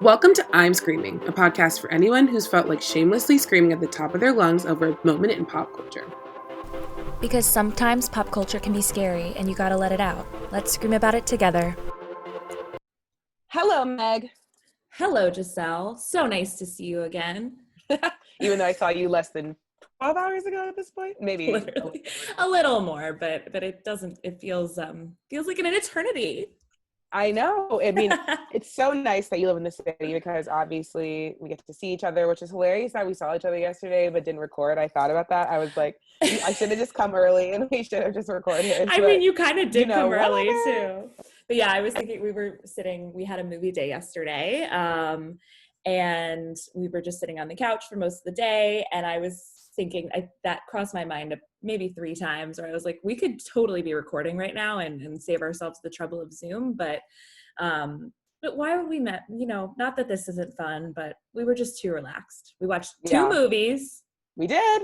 Welcome to I'm Screaming, a podcast for anyone who's felt like shamelessly screaming at the top of their lungs over a moment in pop culture. Because sometimes pop culture can be scary and you gotta let it out. Let's scream about it together. Hello, Meg. Hello, Giselle. So nice to see you again. Even though I saw you less than 12 hours ago at this point, maybe Literally a little more, but it doesn't. It feels like an eternity. I know. I mean, it's so nice that you live in the city because obviously we get to see each other, which is hilarious that we saw each other yesterday but didn't record. I thought about that. I was like, I should have just come early and we should have just recorded. I mean, you kind of did come early whatever. too. But yeah, I was thinking we had a movie day yesterday, and we were just sitting on the couch for most of the day, and I was thinking, that crossed my mind maybe 3 times, where I was like, we could totally be recording right now and save ourselves the trouble of Zoom, but why would we met? Not that this isn't fun, but we were just too relaxed. We watched 2 movies. We did.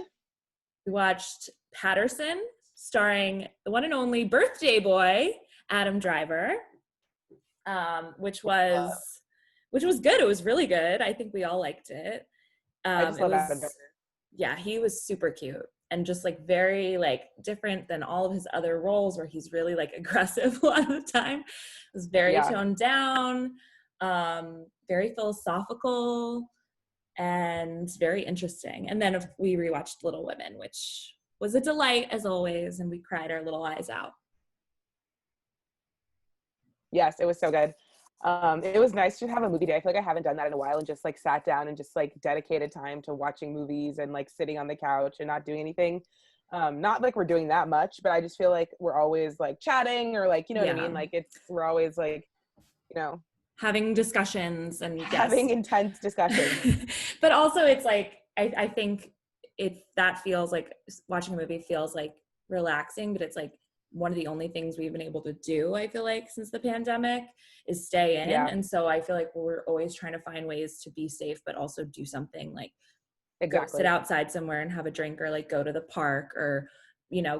We watched Patterson, starring the one and only birthday boy Adam Driver, which was good. It was really good. I think we all liked it. I just love Adam Driver. Yeah, he was super cute and just like very like different than all of his other roles where he's really like aggressive a lot of the time. It was very toned down, very philosophical, and very interesting. And then we rewatched Little Women, which was a delight as always, and we cried our little eyes out. Yes, it was so good. It was nice to have a movie day. I feel like I haven't done that in a while and just like sat down and just like dedicated time to watching movies and like sitting on the couch and not doing anything. Not like we're doing that much, but I just feel like we're always like chatting or like, you know what I mean? Like we're always like, having discussions and having intense discussions. But also it's like, I think that feels like watching a movie feels like relaxing, but it's like one of the only things we've been able to do, I feel like, since the pandemic is stay in. Yeah. And so I feel like we're always trying to find ways to be safe, but also do something like go sit outside somewhere and have a drink, or like go to the park, or,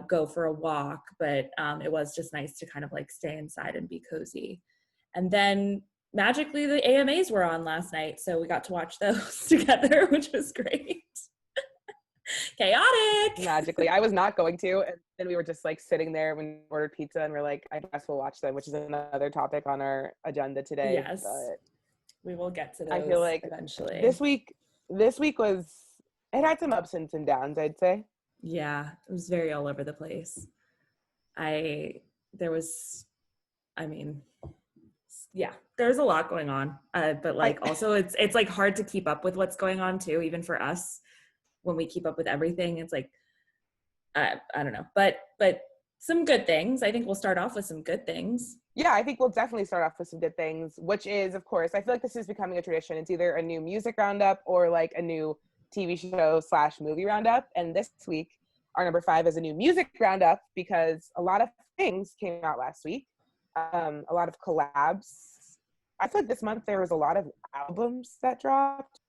go for a walk. But it was just nice to kind of like stay inside and be cozy. And then magically the AMAs were on last night, so we got to watch those together, which was great. Chaotic. Magically. I was not going to, and then we were just like sitting there when we ordered pizza and we're like, I guess we'll watch them, which is another topic on our agenda today. Yes, but we will get to those. I feel like eventually. This week it had some ups and some downs, I'd say. Yeah, it was very all over the place. There's a lot going on, but like also it's like hard to keep up with what's going on too, even for us. When we keep up with everything, it's like, I don't know, but some good things. I think we'll start off with some good things. Yeah, I think we'll definitely start off with some good things, which is, of course, I feel like this is becoming a tradition. It's either a new music roundup or like a new TV show / movie roundup. And this week, our number 5 is a new music roundup because a lot of things came out last week. A lot of collabs. I feel like this month there was a lot of albums that dropped.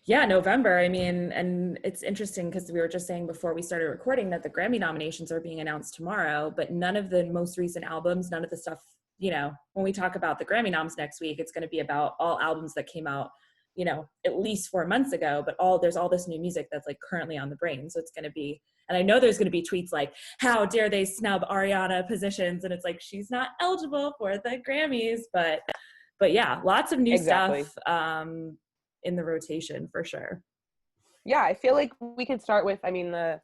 Yeah, November. I mean, and it's interesting because we were just saying before we started recording that the Grammy nominations are being announced tomorrow, but none of the most recent albums, none of the stuff, when we talk about the Grammy noms next week, it's going to be about all albums that came out, at least 4 months ago, but there's all this new music that's like currently on the brain. So it's going to be, and I know there's going to be tweets like, how dare they snub Ariana positions? And it's like, she's not eligible for the Grammys, but yeah, lots of new stuff. In the rotation for sure. Yeah, I feel like we could start with, the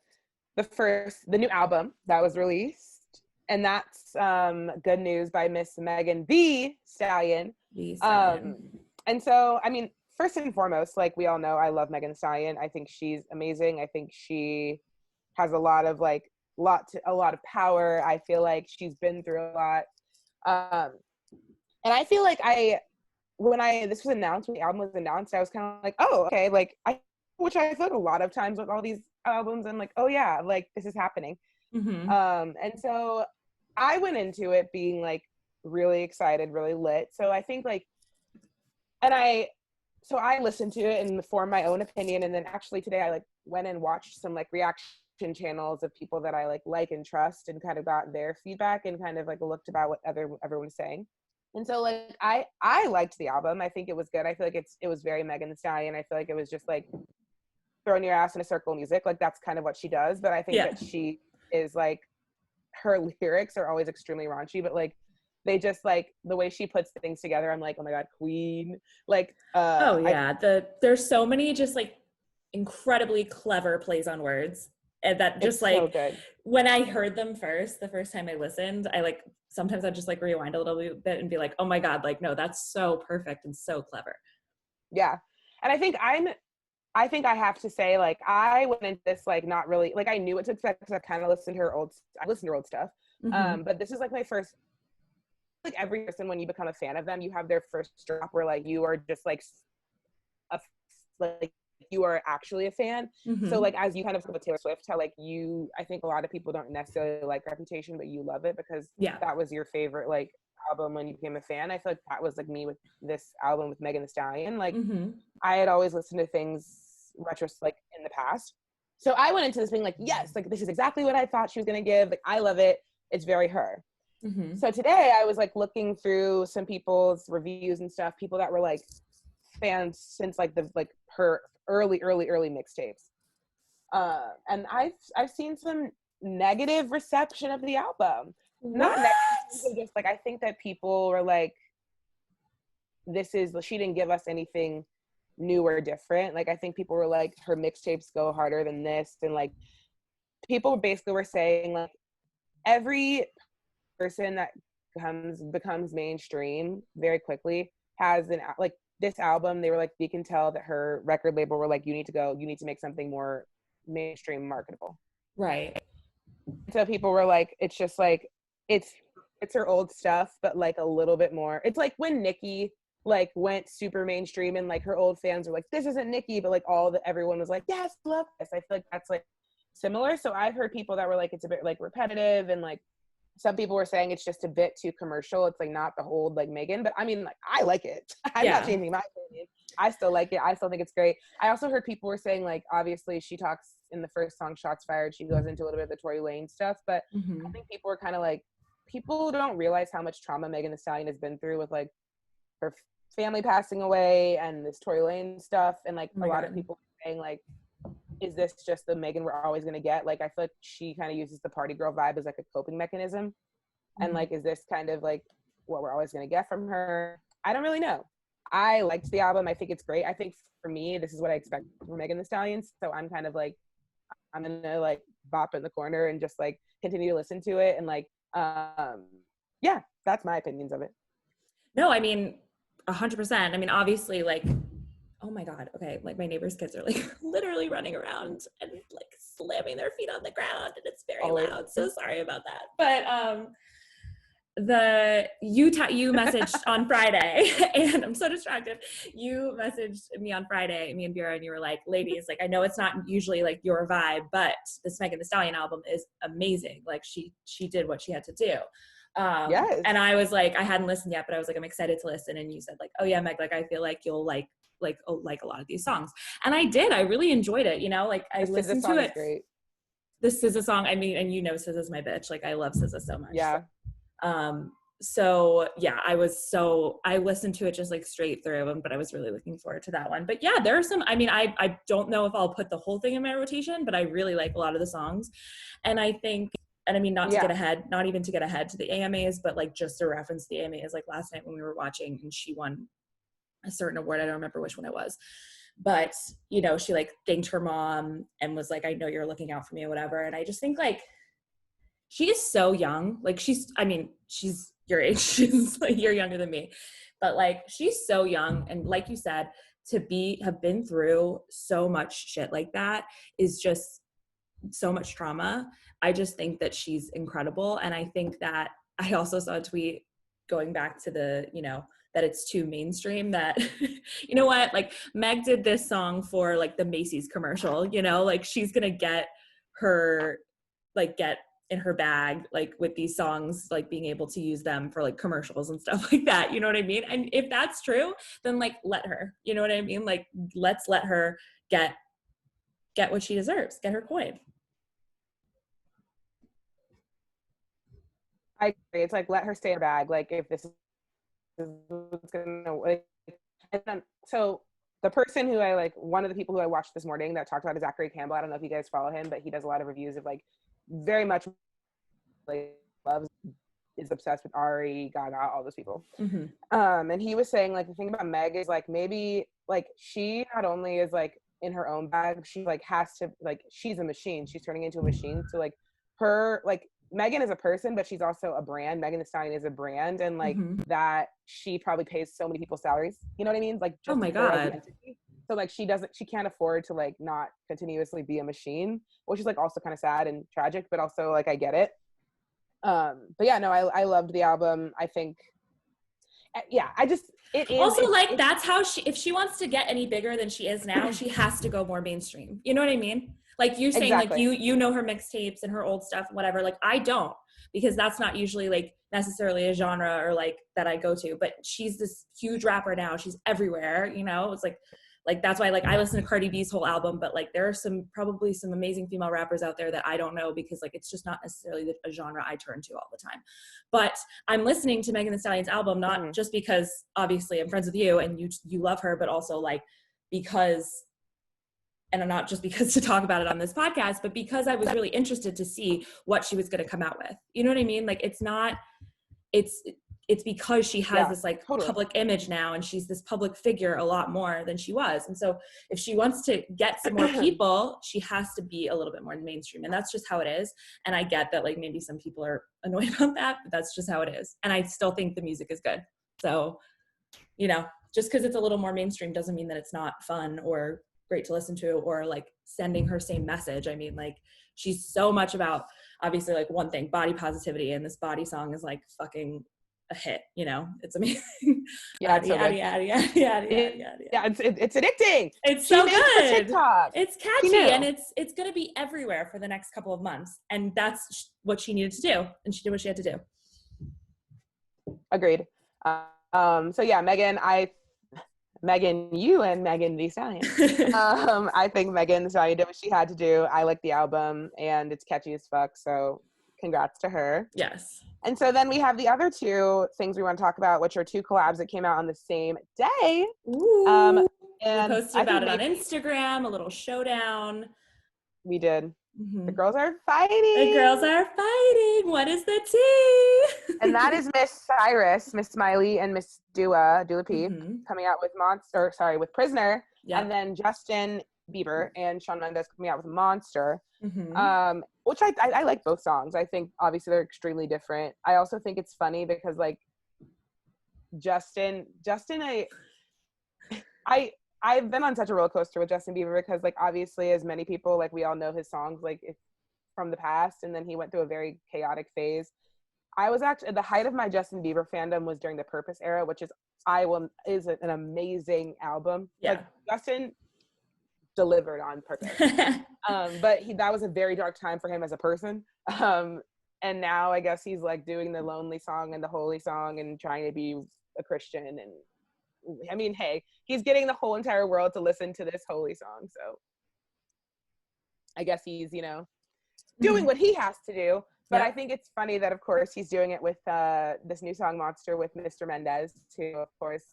new album that was released, and that's Good News by Miss Megan THEEEEEE Stallion. And so, first and foremost, like we all know, I love Megan Thee Stallion. I think she's amazing. I think she has a lot of power. I feel like she's been through a lot. And I feel like when this was announced, when the album was announced, I was kind of like, oh, okay, which I feel like a lot of times with all these albums, I'm like, oh yeah, like this is happening. Mm-hmm. And so I went into it being like really excited, really lit. So I think I listened to it and formed my own opinion. And then actually today I went and watched some reaction channels of people that I like and trust, and kind of got their feedback and kind of looked about what everyone's saying. And so like I liked the album. I think it was good. I feel like it was very Megan Thee Stallion. I feel like it was just like throwing your ass in a circle music. Like that's kind of what she does. But I think that she is like, her lyrics are always extremely raunchy, but like they just like the way she puts things together. I'm like, oh my God, queen. Like there's so many just like incredibly clever plays on words. And that just like, so good. When I heard them the first time I listened, I like, sometimes I just like rewind a little bit and be like, oh my God, like, no, that's so perfect and so clever. Yeah. And I think I have to say, like, I went into this, like, not really, like, I knew what to expect because I kind of listened to her old stuff. But this is like my first, like every person, when you become a fan of them, you have their first drop where like, you are just like, you are actually a fan. So like, as you kind of with Taylor Swift, how like I think a lot of people don't necessarily like Reputation, but you love it because that was your favorite like album when you became a fan. I feel like that was like me with this album with Megan Thee Stallion. Like I had always listened to things like in the past. So I went into this being like, yes, like this is exactly what I thought she was going to give. Like I love it. It's very her. So today I was like looking through some people's reviews and stuff, people that were like fans since like her early mixtapes. And I've seen some negative reception of the album. Not negative, just like I think that people were like, she didn't give us anything new or different. Like I think people were like, her mixtapes go harder than this, and like people basically were saying like every person that becomes mainstream very quickly has like this album. They were like, you can tell that her record label were like, you need to make something more mainstream marketable. Right. So people were like, it's just like it's her old stuff, but like a little bit more. It's like when Nicki like went super mainstream and like her old fans were like, this isn't Nicki, but like everyone was like, yes, love this. I feel like that's like similar. So I've heard people that were like, it's a bit like repetitive, and like some people were saying it's just a bit too commercial. It's like not the whole like Megan, but I mean, like I like it. I'm not changing my opinion. I still like it. I still think it's great. I also heard people were saying like, obviously she talks in the first song, Shots Fired, she goes into a little bit of the Tory Lane stuff, but I think people were kind of like, people don't realize how much trauma Megan Thee Stallion has been through with like her family passing away and this Tory Lane stuff, and like a lot of people saying like, is this just the Megan we're always going to get? Like I feel like she kind of uses the party girl vibe as like a coping mechanism, and like, is this kind of like what we're always going to get from her? I don't really know. I liked the album. I think it's great. I think for me, this is what I expect from Megan Thee Stallion, so I'm kind of like, I'm gonna like bop in the corner and just like continue to listen to it, and like that's my opinions of it. No, I mean 100%. I mean, obviously, like, oh my God, okay, like my neighbor's kids are like literally running around and like slamming their feet on the ground, and it's very loud. So sorry about that. But you messaged on Friday, and I'm so distracted. You messaged me on Friday, me and Vera, and you were like, ladies, like I know it's not usually like your vibe, but this Megan Thee Stallion album is amazing. Like she did what she had to do. Yes. And I was like, I hadn't listened yet, but I was like, I'm excited to listen. And you said like, oh yeah, Meg, like I feel like you'll like a lot of these songs. And I did. I really enjoyed it. You know, like I listened to it. Great. This SZA song. I mean, and you know, SZA's my bitch. Like I love SZA so much. Yeah. So yeah, I listened to it just like straight through, but I was really looking forward to that one. But yeah, there are some, I mean, I don't know if I'll put the whole thing in my rotation, but I really like a lot of the songs. And I think, and I mean, not even to get ahead to the AMAs, but like just to reference the AMAs, like last night when we were watching and she won a certain award. I don't remember which one it was, but you know, she like thanked her mom and was like, I know you're looking out for me or whatever. And I just think like, she is so young. Like she's your age. She's like, you're younger than me, but like, she's so young. And like you said, to have been through so much shit like that is just so much trauma. I just think that she's incredible. And I think that I also saw a tweet going back to the, you know, that it's too mainstream, that, you know what, like Meg did this song for like the Macy's commercial, you know, like she's going to get in her bag, like with these songs, like being able to use them for like commercials and stuff like that. You know what I mean? And if that's true, then like, let her, you know what I mean? Like, let's let her get what she deserves, get her coin. I agree. It's like, let her stay in her bag. Like if this is is what's gonna like. And then, so the person who I like, one of the people who I watched this morning that talked about is Zachary Campbell. I don't know if you guys follow him, but he does a lot of reviews of like very much like loves, is obsessed with Ari, Gaga, all those people. And he was saying like the thing about Meg is like maybe like she not only is like in her own bag, she like has to like she's a machine. She's turning into a machine. So like her like Megan is a person, but she's also a brand. Megan Thee Stallion is a brand, and like that she probably pays so many people's salaries. You know what I mean? Like just oh my God. So like she can't afford to like not continuously be a machine, which is like also kind of sad and tragic, but also like I get it. But yeah, no, I loved the album. I think, yeah, I just it is also like that's how she, if she wants to get any bigger than she is now, she has to go more mainstream. You know what I mean? Like you saying exactly. like you know her mixtapes and her old stuff, whatever. Like I don't, because that's not usually like necessarily a genre or like that I go to. But she's this huge rapper now. She's everywhere. You know, it's like that's why like I listen to Cardi B's whole album, but like there are probably some amazing female rappers out there that I don't know, because like it's just not necessarily a genre I turn to all the time. But I'm listening to Megan Thee Stallion's album not just because obviously I'm friends with you and you love her, but also like because, and not just because to talk about it on this podcast, but because I was really interested to see what she was going to come out with. You know what I mean? Like it's because she has this like public image now, and she's this public figure a lot more than she was. And so if she wants to get some more people, she has to be a little bit more mainstream, and that's just how it is. And I get that like maybe some people are annoyed about that, but that's just how it is. And I still think the music is good. So, you know, just because it's a little more mainstream doesn't mean that it's not fun or great to listen to or like sending her same message. I mean, like she's so much about obviously like one thing, body positivity, and this Body song is like fucking a hit, you know. It's amazing. Yeah, it's so good. Yeah, it's addicting. It's so good. TikTok. It's catchy, and it's gonna be everywhere for the next couple of months, and that's what she needed to do, and she did what she had to do. Agreed. So yeah, Megan, you and Megan Thee Stallion. I think Megan Thee Stallion did what she had to do. I like the album, and it's catchy as fuck. So congrats to her. Yes. And so then we have the other two things we want to talk about, which are two collabs that came out on the same day. Ooh. And we posted about it on Instagram, a little showdown. We did. The girls are fighting. The girls are fighting. What is the tea? And that is Miss Cyrus, Miss Miley, and Miss Dua P coming out with with Prisoner. Yep. And then Justin Bieber and Shawn Mendes coming out with Monster. Which I like both songs. I think obviously they're extremely different. I also think it's funny because like Justin, I've been on such a roller coaster with Justin Bieber because like obviously as many people, like we all know his songs like from the past, and then he went through a very chaotic phase. I was actually at the height of my Justin Bieber fandom was during the Purpose era, which is an amazing album. Yeah. Like Justin delivered on Purpose. But that was a very dark time for him as a person. And now I guess he's like doing the lonely song and the holy song and trying to be a Christian. And I mean, hey, he's getting the whole entire world to listen to this holy song. So I guess he's, doing what he has to do. But I think it's funny that, of course, he's doing it with this new song, Monster, with Mr. Mendez, who, of course,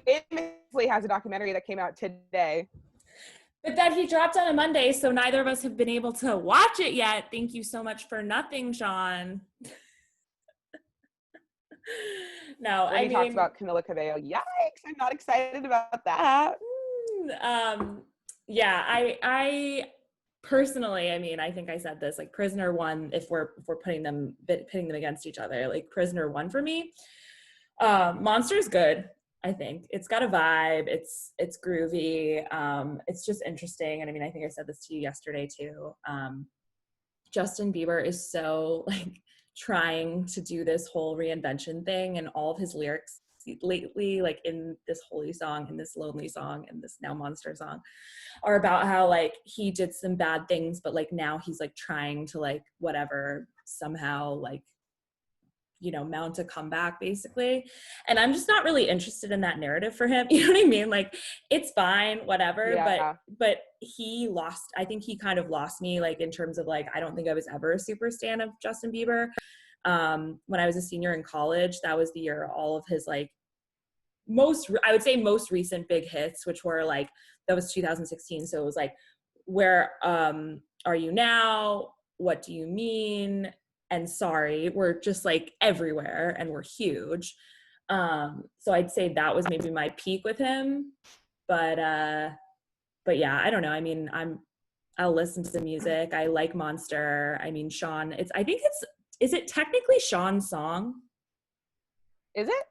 famously has a documentary that came out today. But that he dropped on a Monday, so neither of us have been able to watch it yet. Thank you so much for nothing, Shawn. No, he talks about Camila Cabello. Yikes, I'm not excited about that. Yeah, I personally, I mean, I think I said this, like Prisoner won if we're pitting them against each other. Like Prisoner won for me. Monster's good. I think it's got a vibe. It's groovy. It's just interesting. And I mean, I think I said this to you yesterday too. Justin Bieber is so like trying to do this whole reinvention thing, and all of his lyrics lately, like in this holy song, in this lonely song, and this now Monster song, are about how like he did some bad things, but like now he's like trying to like whatever somehow like mount a comeback basically. And I'm just not really interested in that narrative for him. You know what I mean? Like it's fine, whatever. Yeah. But I think he kind of lost me, like in terms of like, I don't think I was ever a super stan of Justin Bieber. When I was a senior in college, that was the year all of his like I would say most recent big hits, which were like, that was 2016. So it was like, Where Are You Now? What Do You Mean? And Sorry were just like everywhere and were huge. So I'd say that was maybe my peak with him. But yeah, I don't know. I mean, I'll listen to the music. I like Monster. I mean, Shawn, is it technically Shawn's song? Is it?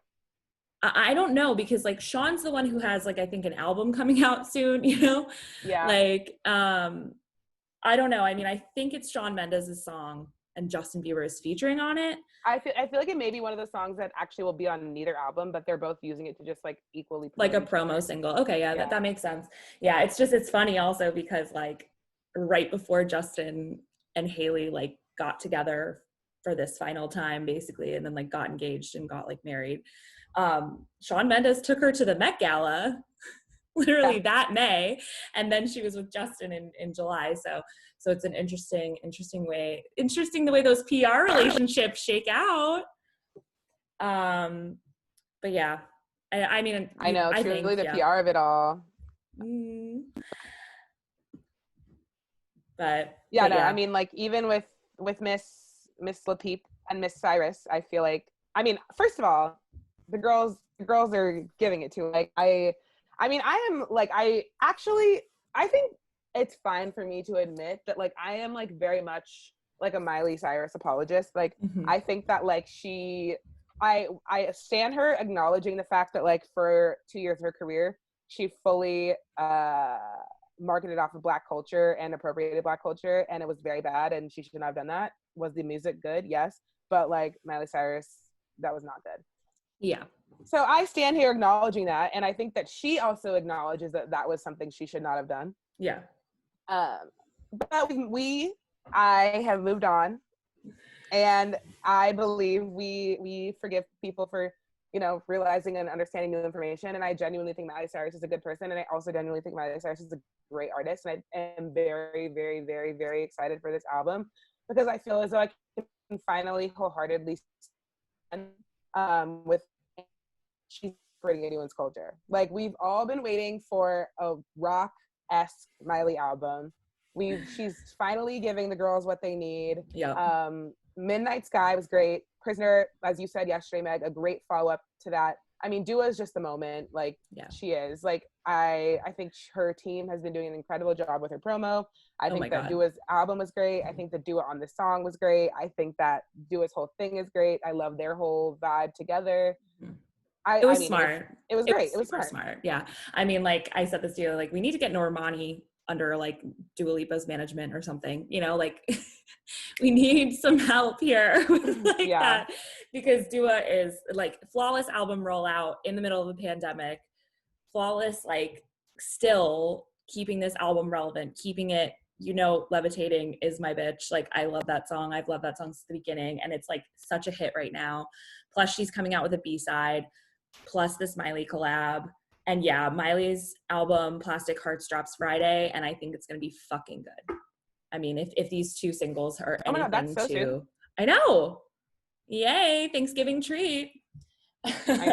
I don't know, because like Shawn's the one who has like, I think an album coming out soon, you know? Yeah. Like, I don't know. I mean, I think it's Shawn Mendes' song and Justin Bieber is featuring on it. I feel like it may be one of the songs that actually will be on neither album, but they're both using it to just like equally like a promo single. Okay, yeah. That makes sense. Yeah, it's funny also because like right before Justin and Hailey like got together for this final time basically, and then like got engaged and got like married, Shawn Mendes took her to the Met Gala literally that May, and then she was with Justin in July. So it's an interesting the way those PR relationships shake out. But yeah, I mean, I know, I truly think, the PR of it all. But I mean, like even with Miss LaPeep and Miss Cyrus, I feel like, I mean, first of all, the girls are giving it to, like, I mean, I am like, I think it's fine for me to admit that like I am like very much like a Miley Cyrus apologist. Like I think that like I stand her acknowledging the fact that like for 2 years of her career, she fully marketed off of Black culture and appropriated Black culture, and it was very bad, and she should not have done that. Was the music good? Yes. But like Miley Cyrus, that was not good. Yeah. So I stand here acknowledging that, and I think that she also acknowledges that that was something she should not have done. Yeah. But I have moved on, and I believe we forgive people for, you know, realizing and understanding new information. And I genuinely think Miley Cyrus is a good person, and I also genuinely think Miley Cyrus is a great artist. And I am very, very, very, very excited for this album because I feel as though I can finally wholeheartedly stand with she's creating anyone's culture. Like we've all been waiting for a rock-esque Miley album. She's finally giving the girls what they need. Yeah. Midnight Sky was great. Prisoner, as you said yesterday, Meg, a great follow-up to that. I mean, Dua is just the moment. Like she is. Like I think her team has been doing an incredible job with her promo. I think that Dua's album was great. I think that Dua on this song was great. I think that Dua's whole thing is great. I love their whole vibe together. It was smart. It was great. It was smart. Yeah. I mean, like I said this to you, like we need to get Normani under like Dua Lipa's management or something, you know, like we need some help here with like that, because Dua is like flawless album rollout in the middle of a pandemic, flawless, like still keeping this album relevant, keeping it, you know, Levitating is my bitch. Like I love that song. I've loved that song since the beginning, and it's like such a hit right now. Plus she's coming out with a B-side, plus this Miley collab. And yeah, Miley's album Plastic Hearts drops Friday, and I think it's gonna be fucking good. I mean, if these two singles are anything to, I know, yay, Thanksgiving treat. I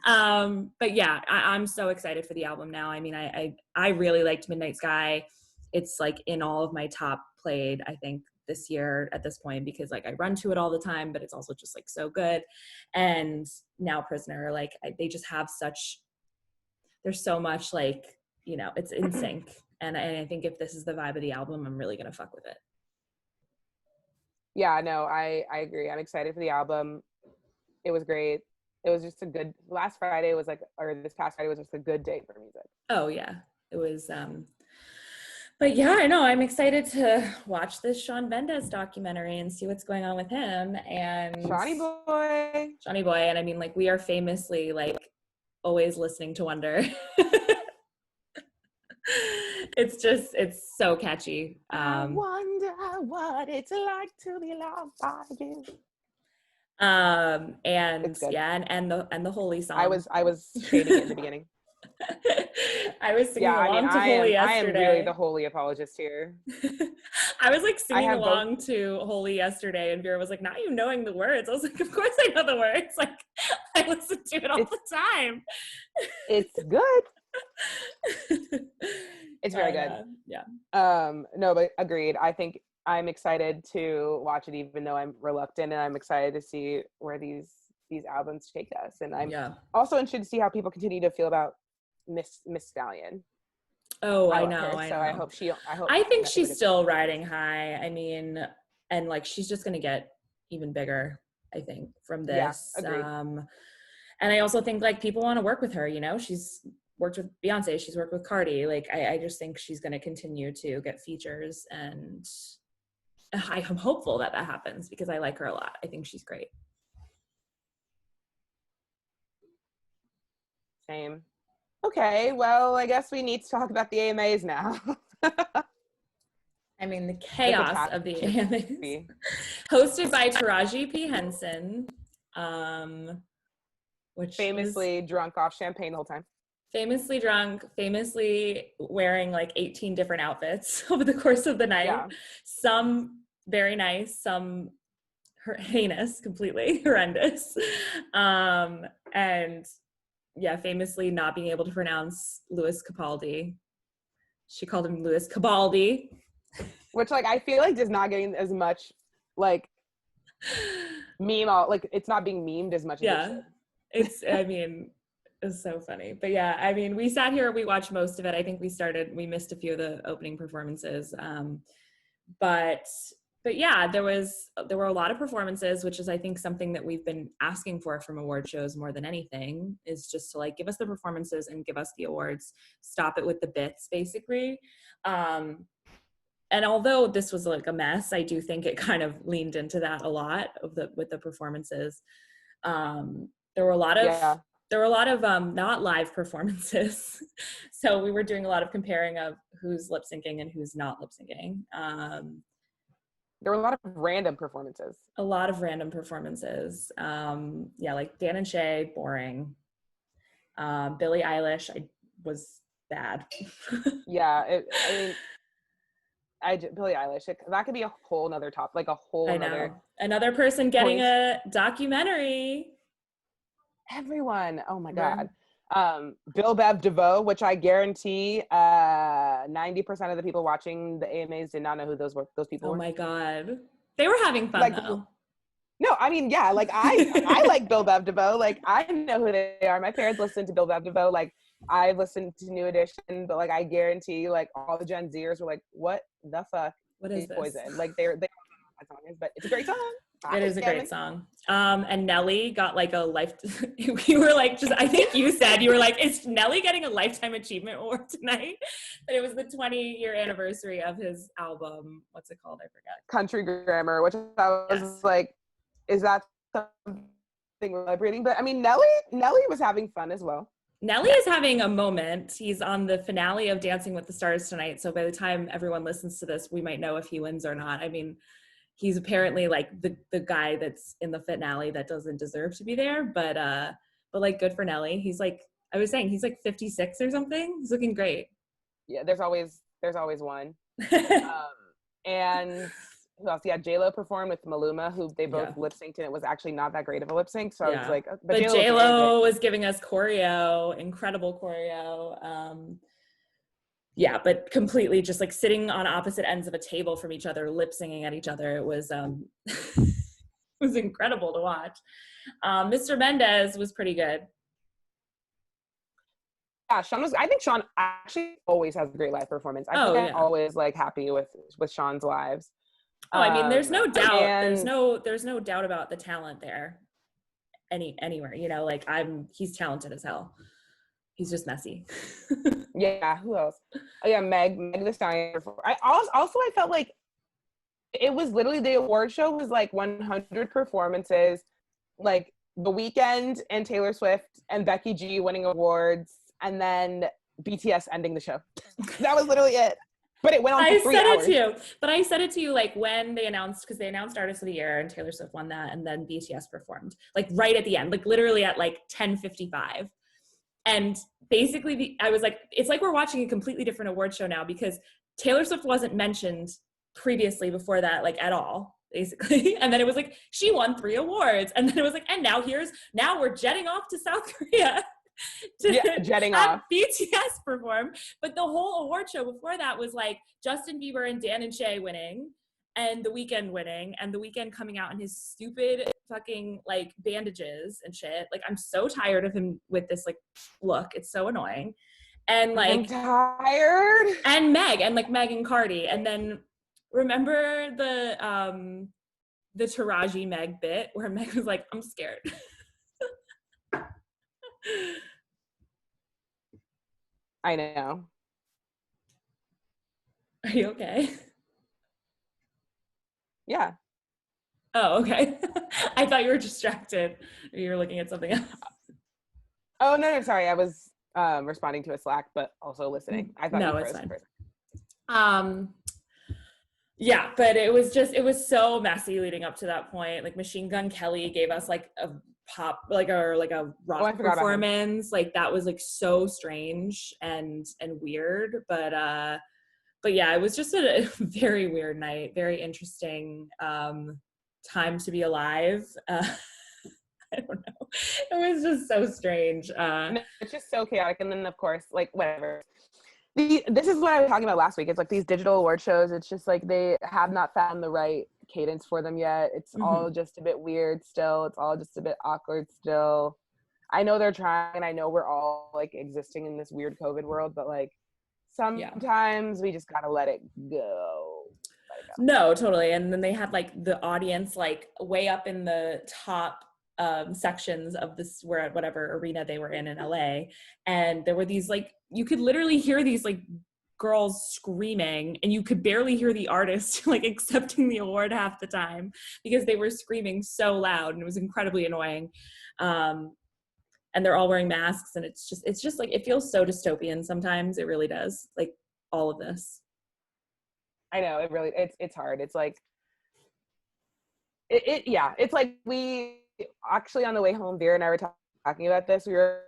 know. But yeah, I'm so excited for the album now. I mean, I really liked Midnight Sky. It's like in all of my top played, I think, this year at this point, because like I run to it all the time, but it's also just like so good. And now Prisoner, like they just have such, there's so much like, you know, it's in sync. And I think if this is the vibe of the album, I'm really gonna fuck with it. Yeah, no, I agree. I'm excited for the album. It was great. It was just a good, last Friday was like, or this past Friday was just a good day for music. Oh yeah, it was. But yeah, I know, I'm excited to watch this Shawn Mendes documentary and see what's going on with him and Shawnee boy. And I mean, like we are famously like always listening to Wonder. It's so catchy. I wonder what it's like to be loved by you. And yeah, and the Holy song. I was shading it in the beginning. I was singing along to Holy yesterday. I am really the holy apologist here. I was like singing along to Holy yesterday, and Vera was like, "Not you knowing the words." I was like, "Of course I know the words. Like, I listen to it all the time." It's good. It's very good. Yeah. No, but agreed. I think I'm excited to watch it, even though I'm reluctant, and I'm excited to see where these albums take us. And I'm also interested to see how people continue to feel about Miss Stallion. Oh, I know. I think she's still riding high. I mean, and like she's just gonna get even bigger, I think, from this. Yeah, agreed. And I also think like people want to work with her, you know, she's worked with Beyonce, she's worked with Cardi. Like I just think she's gonna continue to get features, and I'm hopeful that happens because I like her a lot. I think she's great. Same. Okay, well, I guess we need to talk about the AMAs now. I mean, the chaos of the AMAs. Hosted by Taraji P. Henson, which famously drunk off champagne the whole time. Famously drunk, famously wearing like 18 different outfits over the course of the night. Yeah. Some very nice, some heinous, completely horrendous. And yeah, famously not being able to pronounce Louis Capaldi. She called him Louis Cabaldi. Which, like, I feel like is not getting as much, like, like, it's not being memed as much as it should. I mean, it's so funny. But yeah, I mean, we sat here, we watched most of it. I think we missed a few of the opening performances. But yeah, there were a lot of performances, which is, I think, something that we've been asking for from award shows more than anything, is just to like give us the performances and give us the awards, stop it with the bits, basically. And although this was like a mess, I do think it kind of leaned into that a lot with the performances. There were a lot of not live performances. So we were doing a lot of comparing of who's lip syncing and who's not lip syncing. There were a lot of random performances. Yeah, like Dan and Shay, boring. Billie Eilish, was bad. Yeah, Billie Eilish, that could be a whole nother another person getting a documentary. Everyone, oh my God. Bill Bev DeVoe, which I guarantee 90% of the people watching the AMAs did not know who those people were. Oh my God. They were having fun though. No, I mean, yeah, like I like Bill Bev DeVoe. Like I know who they are. My parents listened to Bill Bev DeVoe. Like I listened to New Edition, but like I guarantee like all the Gen Zers were like, what the fuck? What is this? Poison? Like they that song is, but it's a great song. It is a great song. And Nelly got like a you were like, I think you said, you were like, is Nelly getting a Lifetime Achievement Award tonight? But it was the 20-year anniversary of his album. What's it called? I forget. Country Grammar, which I was like, is that something celebrating? But I mean, Nelly was having fun as well. Nelly is having a moment. He's on the finale of Dancing with the Stars tonight. So by the time everyone listens to this, we might know if he wins or not. I mean, he's apparently like the guy that's in the finale that doesn't deserve to be there, but like good for Nelly. He's like, I was saying, he's like 56 or something. He's looking great. Yeah, there's always one. And who else? Yeah, J-Lo performed with Maluma, who they both lip synced, and it was actually not that great of a lip sync. So I was like, but J-Lo was giving us choreo, incredible choreo. Yeah, but completely just like sitting on opposite ends of a table from each other, lip singing at each other. It was it was incredible to watch. Mr. Mendez was pretty good. Yeah, I think Shawn actually always has a great live performance. I'm always like happy with Shawn's lives. Oh, I mean, there's no doubt. There's no doubt about the talent there. Anywhere, you know, like he's talented as hell. He's just messy. Yeah, who else? Oh yeah, Meg the Stallion. I felt like it was literally, the award show was like 100 performances, like The Weeknd and Taylor Swift and Becky G winning awards, and then BTS ending the show. That was literally it. But it went on for 3 hours. I said it to you like when they announced, because they announced Artist of the Year and Taylor Swift won that, and then BTS performed like right at the end, like literally at like 10:55. And basically I was like, it's like we're watching a completely different award show now, because Taylor Swift wasn't mentioned previously before that, like at all, basically. And then it was like, she won 3 awards. And then it was like, and now we're jetting off to South Korea to jetting have off. BTS perform. But the whole award show before that was like Justin Bieber and Dan and Shay winning, and The Weeknd winning, and The Weeknd coming out in his stupid fucking like bandages and shit. Like, I'm so tired of him with this like look. It's so annoying. And like, I'm tired. And Meg and Cardi. And then remember the Taraji Meg bit where Meg was like, I'm scared. I know. Are you okay? Yeah. Oh, okay. I thought you were distracted. You were looking at something else. Oh, no, sorry. I was responding to a Slack, but also listening. I thought no, you it's froze fine. Yeah, but it was so messy leading up to that point. Like, Machine Gun Kelly gave us like a pop, like a rock performance. Like, that was like so strange and weird. But yeah, it was just a very weird night, very interesting time to be alive. I don't know. It was just so strange. It's just so chaotic. And then, of course, like, whatever. This is what I was talking about last week. It's like these digital award shows. It's just like they have not found the right cadence for them yet. It's all just a bit weird still. It's all just a bit awkward still. I know they're trying, and I know we're all like existing in this weird COVID world, but like sometimes we just gotta let it go. No, totally. And then they had like the audience like way up in the top sections of this, where whatever arena they were in LA, and there were these like, you could literally hear these like girls screaming, and you could barely hear the artist like accepting the award half the time because they were screaming so loud, and it was incredibly annoying. And they're all wearing masks, and it's just like, it feels so dystopian sometimes. It really does, like, all of this. I know, it really, it's hard. It's like it's like, we actually, on the way home, Vera and I were talking about this. We were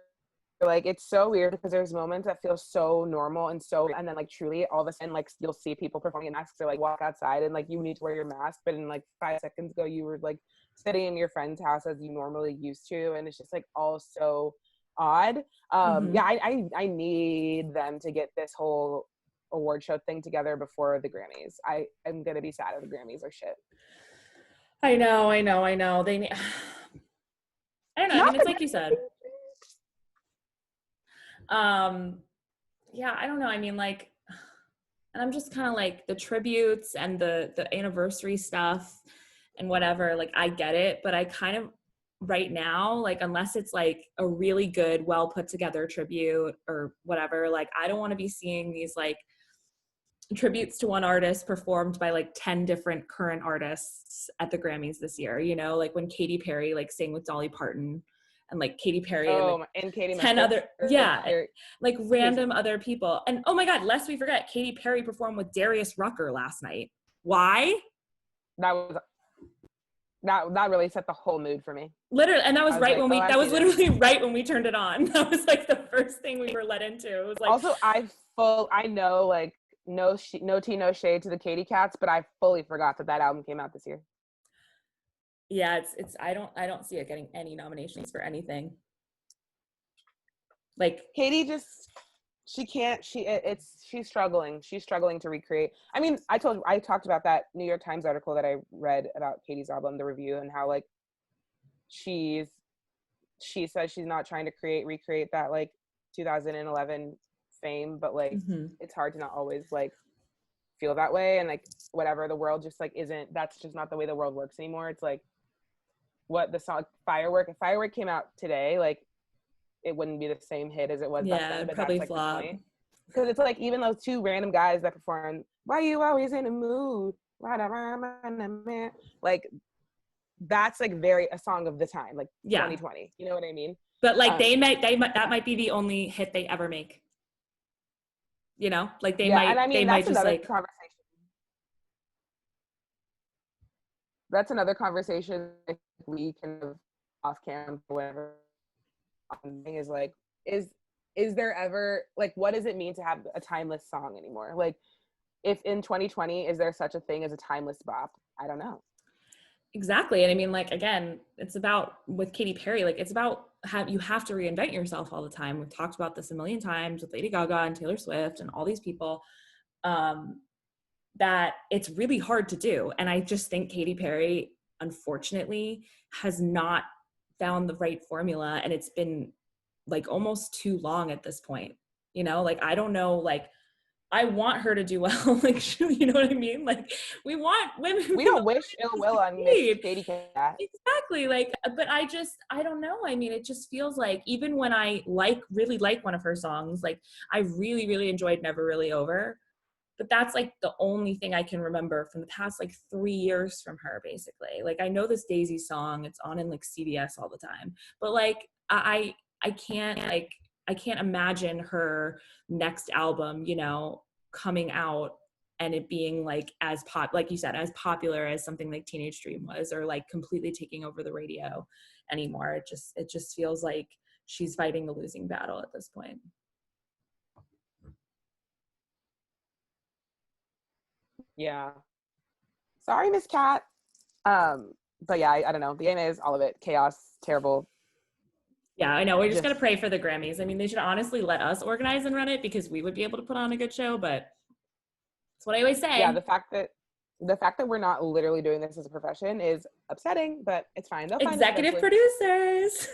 like, it's so weird because there's moments that feel so normal and then like truly all of a sudden, like, you'll see people performing in masks, or like walk outside and like you need to wear your mask, but in like 5 seconds ago you were like sitting in your friend's house as you normally used to, and it's just like all so odd. Yeah, I need them to get this whole award show thing together before the Grammys. I am gonna be sad if the Grammys are shit. I know. They need, I don't know. I mean, it's like you said. Yeah, I don't know. I mean, like, and I'm just kind of like, the tributes and the anniversary stuff and whatever, like, I get it, but I kind of, right now, like, unless it's like a really good, well put together tribute or whatever, like, I don't want to be seeing these like tributes to one artist performed by like 10 different current artists at the Grammys this year, you know, like when Katy Perry like sang with Dolly Parton, and like Katy Perry and Katy 10 other like random other people. And oh my god, lest we forget, Katy Perry performed with Darius Rucker last night. Why? That really set the whole mood for me. Literally, and that was right when we literally right when we turned it on. That was like the first thing we were let into. It was like, also, I know, like, no tea, no shade to the Katy Cats, but I fully forgot that album came out this year. Yeah, it's I don't see it getting any nominations for anything. Like, Katy she's struggling. She's struggling to recreate. I mean, I talked about that New York Times article that I read about Katy's album, the review, and how like she says she's not trying to recreate that like 2011 fame, but like it's hard to not always like feel that way, and like whatever, the world just like that's just not the way the world works anymore. It's like, what the song Firework, if Firework came out today, like it wouldn't be the same hit as it was back then, but probably that's, like, flop. Because it's like, even those 2 random guys that perform "Why You Always in the Mood," like that's like a song of the time, like 2020, you know what I mean? But like that might be the only hit they ever make. You know, like they might, and I mean, they might just like conversation. That's another conversation we can have off cam, whatever. Thing is like, is is there ever, like, what does it mean to have a timeless song anymore? Like, if in 2020, is there such a thing as a timeless bop? I don't know. Exactly. And I mean, like, again, it's about, with Katy Perry, like, it's about you have to reinvent yourself all the time. We've talked about this a million times with Lady Gaga and Taylor Swift and all these people, that it's really hard to do. And I just think Katy Perry, unfortunately, has not found the right formula. And it's been like almost too long at this point, you know, like, I don't know, like, I want her to do well. Like, you know what I mean? Like, we want women. We don't wish ill will on Miss Katy Cat. Exactly. Like, but I don't know. I mean, it just feels like, even when I really like one of her songs, like, I really, really enjoyed Never Really Over. But that's like the only thing I can remember from the past like 3 years from her, basically. Like, I know this Daisy song, it's on in like CBS all the time, but like, I can't imagine her next album, you know, coming out and it being like like you said, as popular as something like Teenage Dream was, or like completely taking over the radio anymore. It just feels like she's fighting the losing battle at this point. Yeah. Sorry, Miss Cat. But yeah, I don't know. The game is all of it. Chaos, terrible. Yeah, I know. We're just going to pray for the Grammys. I mean, they should honestly let us organize and run it, because we would be able to put on a good show, but that's what I always say. Yeah, the fact that we're not literally doing this as a profession is upsetting, but it's fine. They'll find executive producers.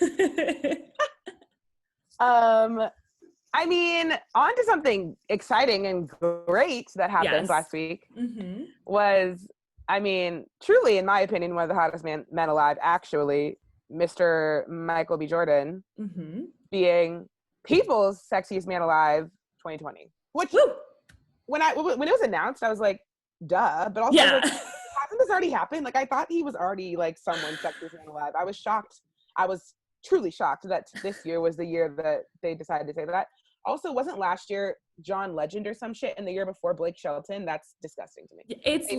I mean, on to something exciting and great that happened last week. Was, I mean, truly, in my opinion, one of the hottest men alive, actually, Mr. Michael B. Jordan, being People's Sexiest Man Alive 2020. Which, when it was announced, I was like, duh. But also, like, hasn't this already happened? Like, I thought he was already, like, someone's Sexiest Man Alive. I was shocked. I was truly shocked that this year was the year that they decided to say that. Also, wasn't last year John Legend or some shit, and the year before Blake Shelton? That's disgusting to me. It's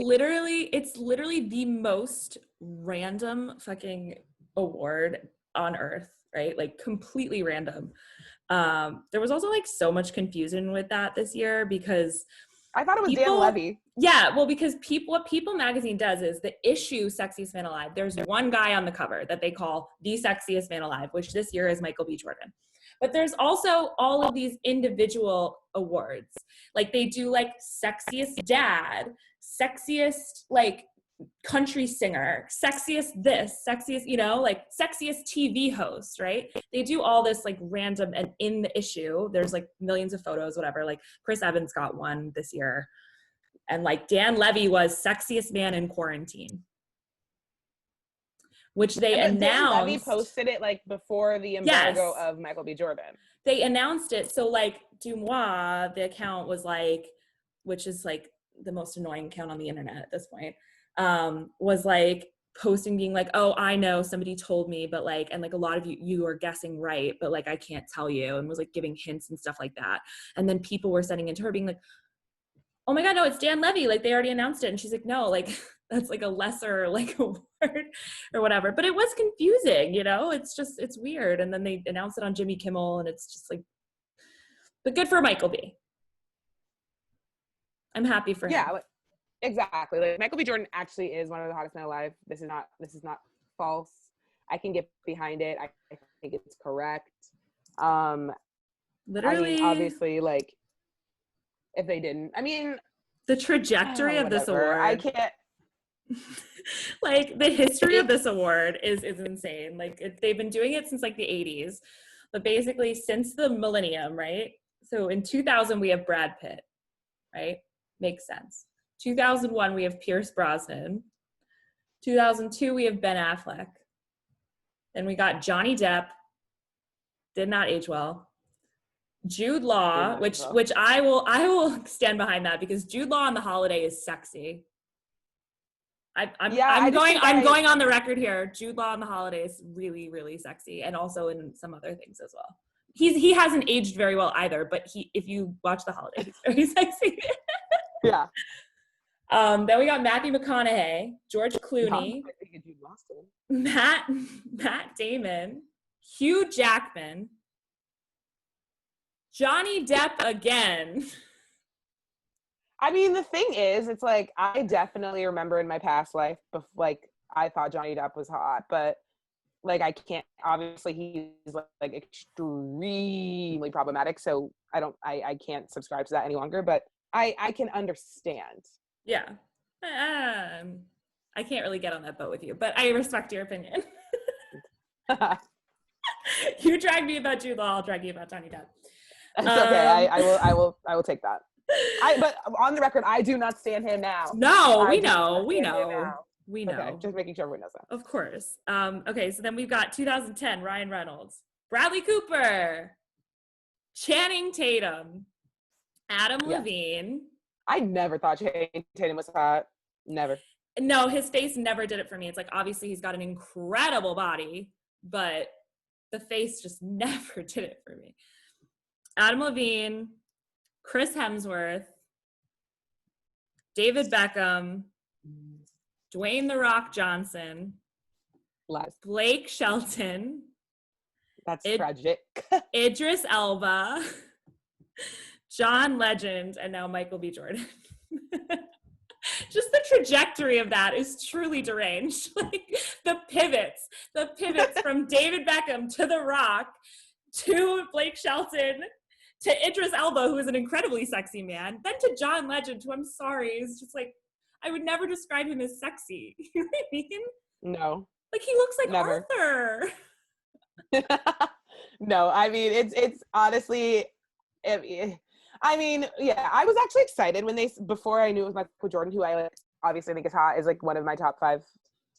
literally the most random fucking award on earth, right? Like, completely random. There was also like so much confusion with that this year, because I thought it was Dan Levy. Yeah, well, because what People magazine does is the issue Sexiest Man Alive, there's one guy on the cover that they call the Sexiest Man Alive, which this year is Michael B. Jordan. But there's also all of these individual awards. Like, they do like Sexiest Dad, Sexiest like country singer, Sexiest this, Sexiest, you know, like Sexiest TV host, right? They do all this like random, and in the issue, there's like millions of photos, whatever. Like, Chris Evans got one this year. And like, Dan Levy was Sexiest Man in Quarantine, which they announced. Dan Levy posted it like before the embargo of Michael B. Jordan. They announced it. So like, Dumois, the account was like, which is like the most annoying account on the internet at this point, was like posting, being like, oh, I know, somebody told me, but like, and like, a lot of you are guessing right, but like, I can't tell you, and was like giving hints and stuff like that. And then people were sending it to her being like, oh my God, no, it's Dan Levy. Like, they already announced it. And she's like, no, like, that's like a lesser like award or whatever. But it was confusing, you know, it's weird. And then they announced it on Jimmy Kimmel, and it's just like, but good for Michael B. I'm happy for him. Yeah, exactly. Like, Michael B. Jordan actually is one of the hottest men alive. This is not false. I can get behind it. I think it's correct. Literally, I mean, obviously, like, if they didn't, I mean, the trajectory of this award, I can't. Like, the history of this award is insane. Like, they've been doing it since like the 80s, but basically since the millennium, right? So in 2000 we have Brad Pitt, right? Makes sense. 2001 we have Pierce Brosnan. 2002 we have Ben Affleck. Then we got Johnny Depp. Did not age well. Jude Law, which I will stand behind that, because Jude Law on The Holiday is sexy. I'm going on the record here. Jude Law on The Holiday is really, really sexy, and also in some other things as well. He hasn't aged very well either, but if you watch The Holiday, he's very sexy. Yeah. Then we got Matthew McConaughey, George Clooney, Matt Damon, Hugh Jackman, Johnny Depp again. I mean, the thing is, it's like, I definitely remember in my past life, like, I thought Johnny Depp was hot, but like, I can't, obviously he's like extremely problematic, so I can't subscribe to that any longer, but I can understand. Yeah. I can't really get on that boat with you, but I respect your opinion. You drag me about Jude Law, I'll drag you about Johnny Depp. It's okay. I will take that. But on the record, I do not stand him now. No, we know. Okay, just making sure everyone knows that. Of course. Okay, so then we've got 2010, Ryan Reynolds, Bradley Cooper, Channing Tatum, Adam Levine. I never thought Channing Tatum was hot. Never. No, his face never did it for me. It's like, obviously he's got an incredible body, but the face just never did it for me. Adam Levine, Chris Hemsworth, David Beckham, Dwayne "The Rock" Johnson, Blake Shelton. That's tragic. Idris Elba, John Legend, and now Michael B. Jordan. Just the trajectory of that is truly deranged. Like the pivots from David Beckham to The Rock to Blake Shelton to Idris Elba, who is an incredibly sexy man, then to John Legend, who I'm sorry is just like, I would never describe him as sexy. You know what I mean? No. Like he looks like never. Arthur. No, I mean it's honestly. I mean, yeah, I was actually excited when before I knew it was Michael Jordan, who I like, obviously think is hot, is like one of my top 5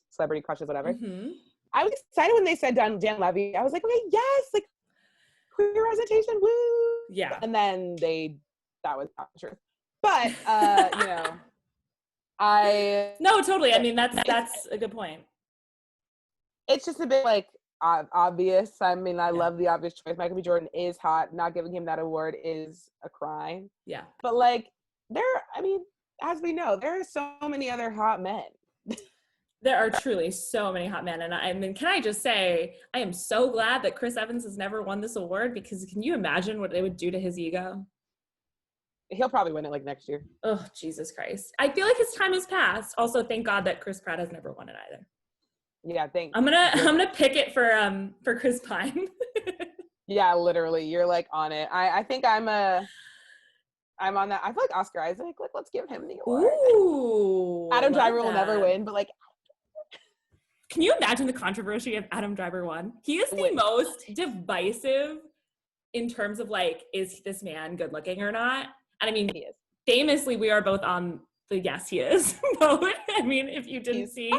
celebrity crushes, whatever. Mm-hmm. I was excited when they said Dan Levy. I was like, okay, yes, like queer representation, woo. Yeah. And then that was not true. But you know, No, totally. I mean, that's a good point. It's just a bit like obvious. I mean, I love the obvious choice. Michael B. Jordan is hot. Not giving him that award is a crime. Yeah. But like I mean, as we know, there are so many other hot men. There are truly so many hot men. And I mean, can I just say, I am so glad that Chris Evans has never won this award, because can you imagine what it would do to his ego? He'll probably win it like next year. Oh, Jesus Christ. I feel like his time has passed. Also, thank God that Chris Pratt has never won it either. Yeah, I'm gonna pick it for Chris Pine. Yeah, literally. You're like on it. I think I'm on that. I feel like Oscar Isaac. Like, let's give him the award. Ooh. Adam Driver will never win, but like, can you imagine the controversy if Adam Driver won? He is the most divisive in terms of like, is this man good looking or not? And I mean, he is. Famously, we are both on the yes, he is vote. I mean, if you didn't see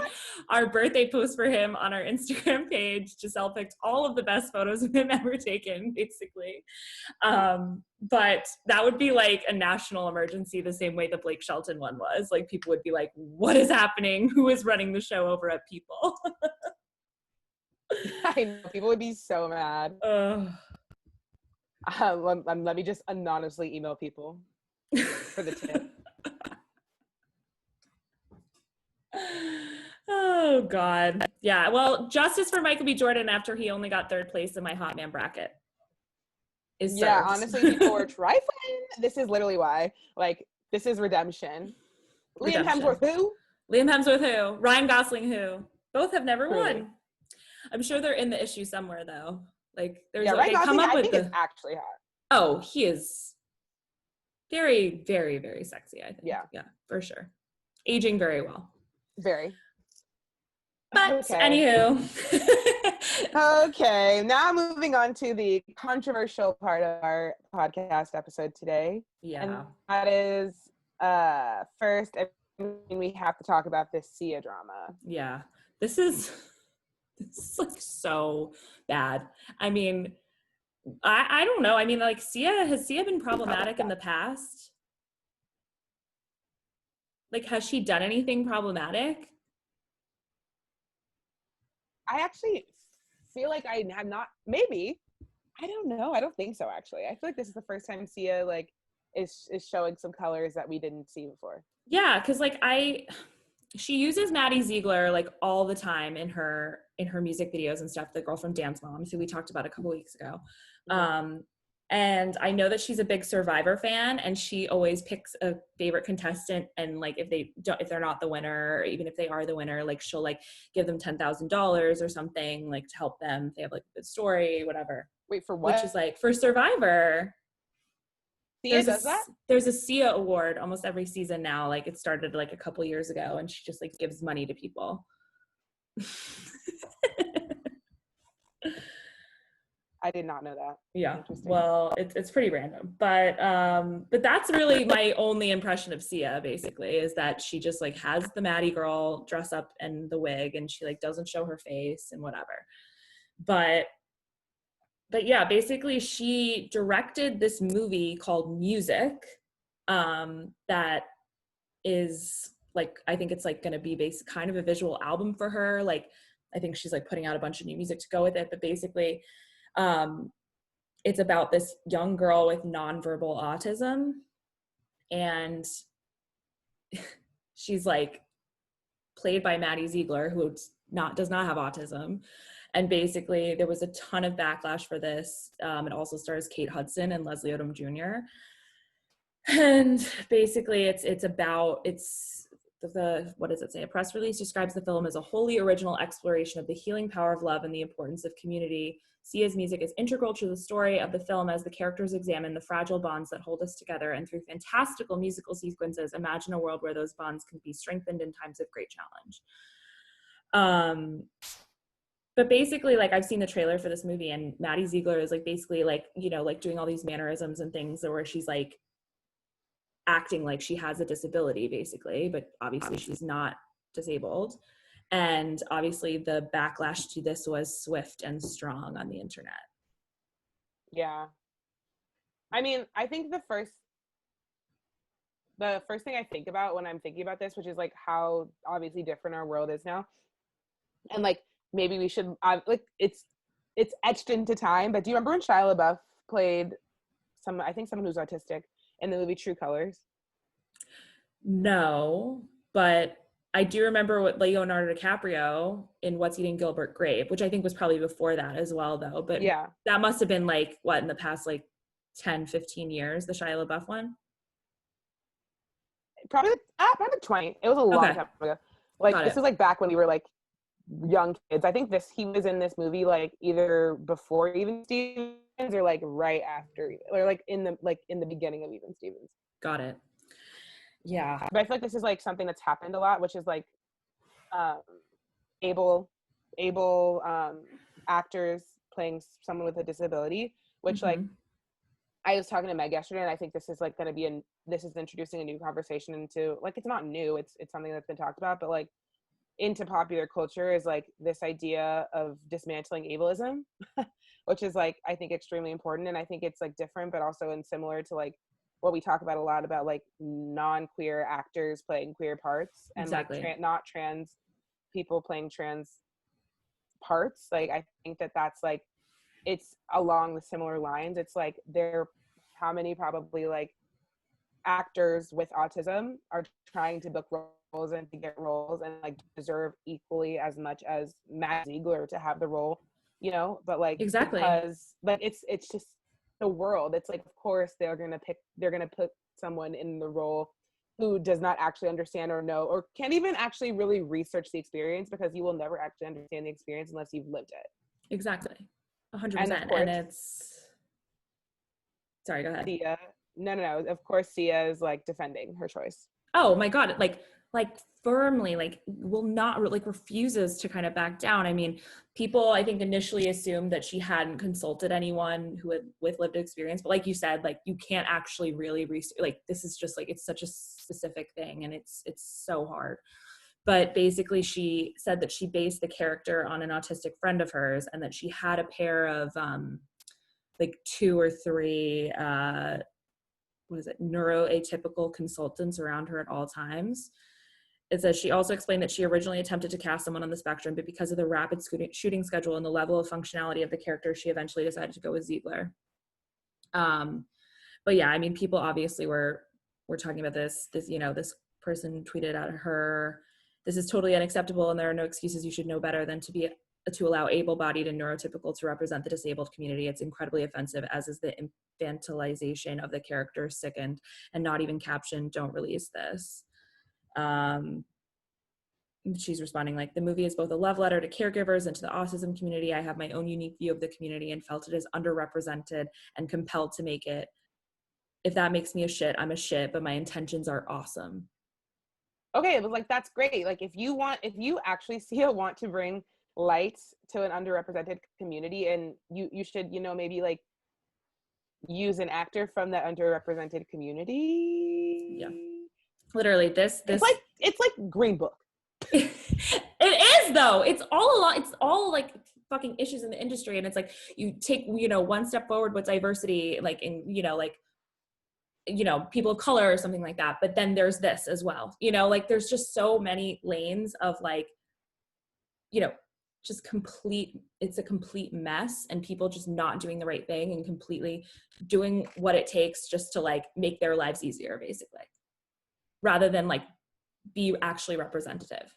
our birthday post for him on our Instagram page, Giselle picked all of the best photos of him ever taken, basically. But that would be like a national emergency, the same way the Blake Shelton one was. Like, people would be like, what is happening? Who is running the show over at People? I know, people would be so mad. Let me just anonymously email people for the tip. Oh God. Yeah. Well, justice for Michael B. Jordan after he only got 3rd place in my hot man bracket. Yeah, honestly, people were trifling. This is literally why. Like, this is redemption. Liam Hemsworth who? Liam Hemsworth who? Ryan Gosling who? Both have never won. I'm sure they're in the issue somewhere though. Like, there's Ryan Gosling, I think is actually hot. Oh, he is very, very, very sexy, I think. Yeah, for sure. Aging very well. Very. But anywho. Okay, now moving on to the controversial part of our podcast episode today. Yeah. And that is, first, I mean, we have to talk about this Sia drama. Yeah. This is like so bad. I mean, I don't know. I mean, like, has Sia been problematic in the past? Like, has she done anything problematic? I actually feel like I have not. Maybe. I don't know. I don't think so, actually. I feel like this is the first time Sia, like, is showing some colors that we didn't see before. Yeah, because, like, she uses Maddie Ziegler, like, all the time in her music videos and stuff, the girl from Dance Moms, who we talked about a couple weeks ago. And I know that she's a big Survivor fan, and she always picks a favorite contestant. And like, if they're not the winner, or even if they are the winner, like she'll like give them $10,000 or something, like to help them. If they have like a good story, whatever. Wait, for what? Which is like for Survivor. Sia does that? There's a Sia award almost every season now. Like it started like a couple years ago, and she just like gives money to people. I did not know that. Yeah. Well, it's pretty random, but that's really my only impression of Sia, basically, is that she just like has the Maddie girl dress up and the wig, and she like doesn't show her face and whatever. But yeah, basically she directed this movie called Music, that is like, I think it's like going to be kind of a visual album for her. Like, I think she's like putting out a bunch of new music to go with it, but basically, it's about this young girl with nonverbal autism, and she's like played by Maddie Ziegler, who does not have autism. And basically there was a ton of backlash for this. It also stars Kate Hudson and Leslie Odom Jr. And basically what does it say? A press release describes the film as a wholly original exploration of the healing power of love and the importance of community. Sia's music is integral to the story of the film as the characters examine the fragile bonds that hold us together, and through fantastical musical sequences, imagine a world where those bonds can be strengthened in times of great challenge. But basically, like, I've seen the trailer for this movie, and Maddie Ziegler is like basically like, you know, like doing all these mannerisms and things where she's like acting like she has a disability, basically, but obviously she's not disabled. And obviously the backlash to this was swift and strong on the internet. Yeah. I mean, I think the first thing I think about when I'm thinking about this, which is like how obviously different our world is now, and like maybe we should like it's etched into time. But do you remember when Shia LaBeouf played someone who's autistic in the movie True Colors? No, but I do remember what Leonardo DiCaprio in What's Eating Gilbert Grape, which I think was probably before that as well, though. But yeah, that must have been like, what, in the past like 10, 15 years, the Shia LaBeouf one? Probably 20. It was a long time ago. Like, this was like back when we were like young kids. I think he was in this movie like either before Even Stevens or like right after, or like in the beginning of Even Stevens. Got it. Yeah. But I feel like this is like something that's happened a lot, which is like able actors playing someone with a disability, which like I was talking to Meg yesterday, and I think this is like going to be this is introducing a new conversation into, like, it's not new, it's something that's been talked about, but like into popular culture is like this idea of dismantling ableism, which is like, I think extremely important. And I think it's like different, but also similar to like what we talk about a lot about like non-queer actors playing queer parts, and like not trans people playing trans parts. Like, I think that's like, it's along the similar lines. It's like how many probably like actors with autism are trying to book roles and to get roles and like deserve equally as much as Matt Ziegler to have the role, you know, but like because like it's just the world. It's like, of course they're gonna put someone in the role who does not actually understand or know or can't even actually really research the experience, because you will never actually understand the experience unless you've lived it. Exactly. 100%. And it's, sorry, go ahead. Sia, no. Of course, Sia is like defending her choice. Oh my God. Like firmly, like will not, like refuses to kind of back down. I mean, people, I think, initially assumed that she hadn't consulted anyone with lived experience, but like you said, like you can't actually really like, this is just like, it's such a specific thing, and it's so hard. But basically she said that she based the character on an autistic friend of hers, and that she had a pair of like 2 or 3 neuroatypical consultants around her at all times. It says she also explained that she originally attempted to cast someone on the spectrum, but because of the rapid shooting schedule and the level of functionality of the character, she eventually decided to go with Ziegler. But yeah, I mean, people obviously were talking about this, you know, this person tweeted at her, "This is totally unacceptable, and there are no excuses. You should know better than to be to allow able-bodied and neurotypical to represent the disabled community. It's incredibly offensive, as is the infantilization of the character, sickened, and not even captioned, don't release this. She's responding like, the movie is both a love letter to caregivers and to the autism community. I have my own unique view of the community and felt it is underrepresented and compelled to make it. If that makes me a shit, I'm a shit, but my intentions are awesome. Okay, but like, that's great. Like, if you actually want to bring light to an underrepresented community, and you should, maybe like use an actor from that underrepresented community. Yeah. Literally this it's like Green Book. It is though. It's all like fucking issues in the industry, and it's like you take one step forward with diversity, like in people of color or something like that, but then there's this as well, like there's just so many lanes of like just it's a complete mess, and people just not doing the right thing and completely doing what it takes just to like make their lives easier, basically, rather than like be actually representative.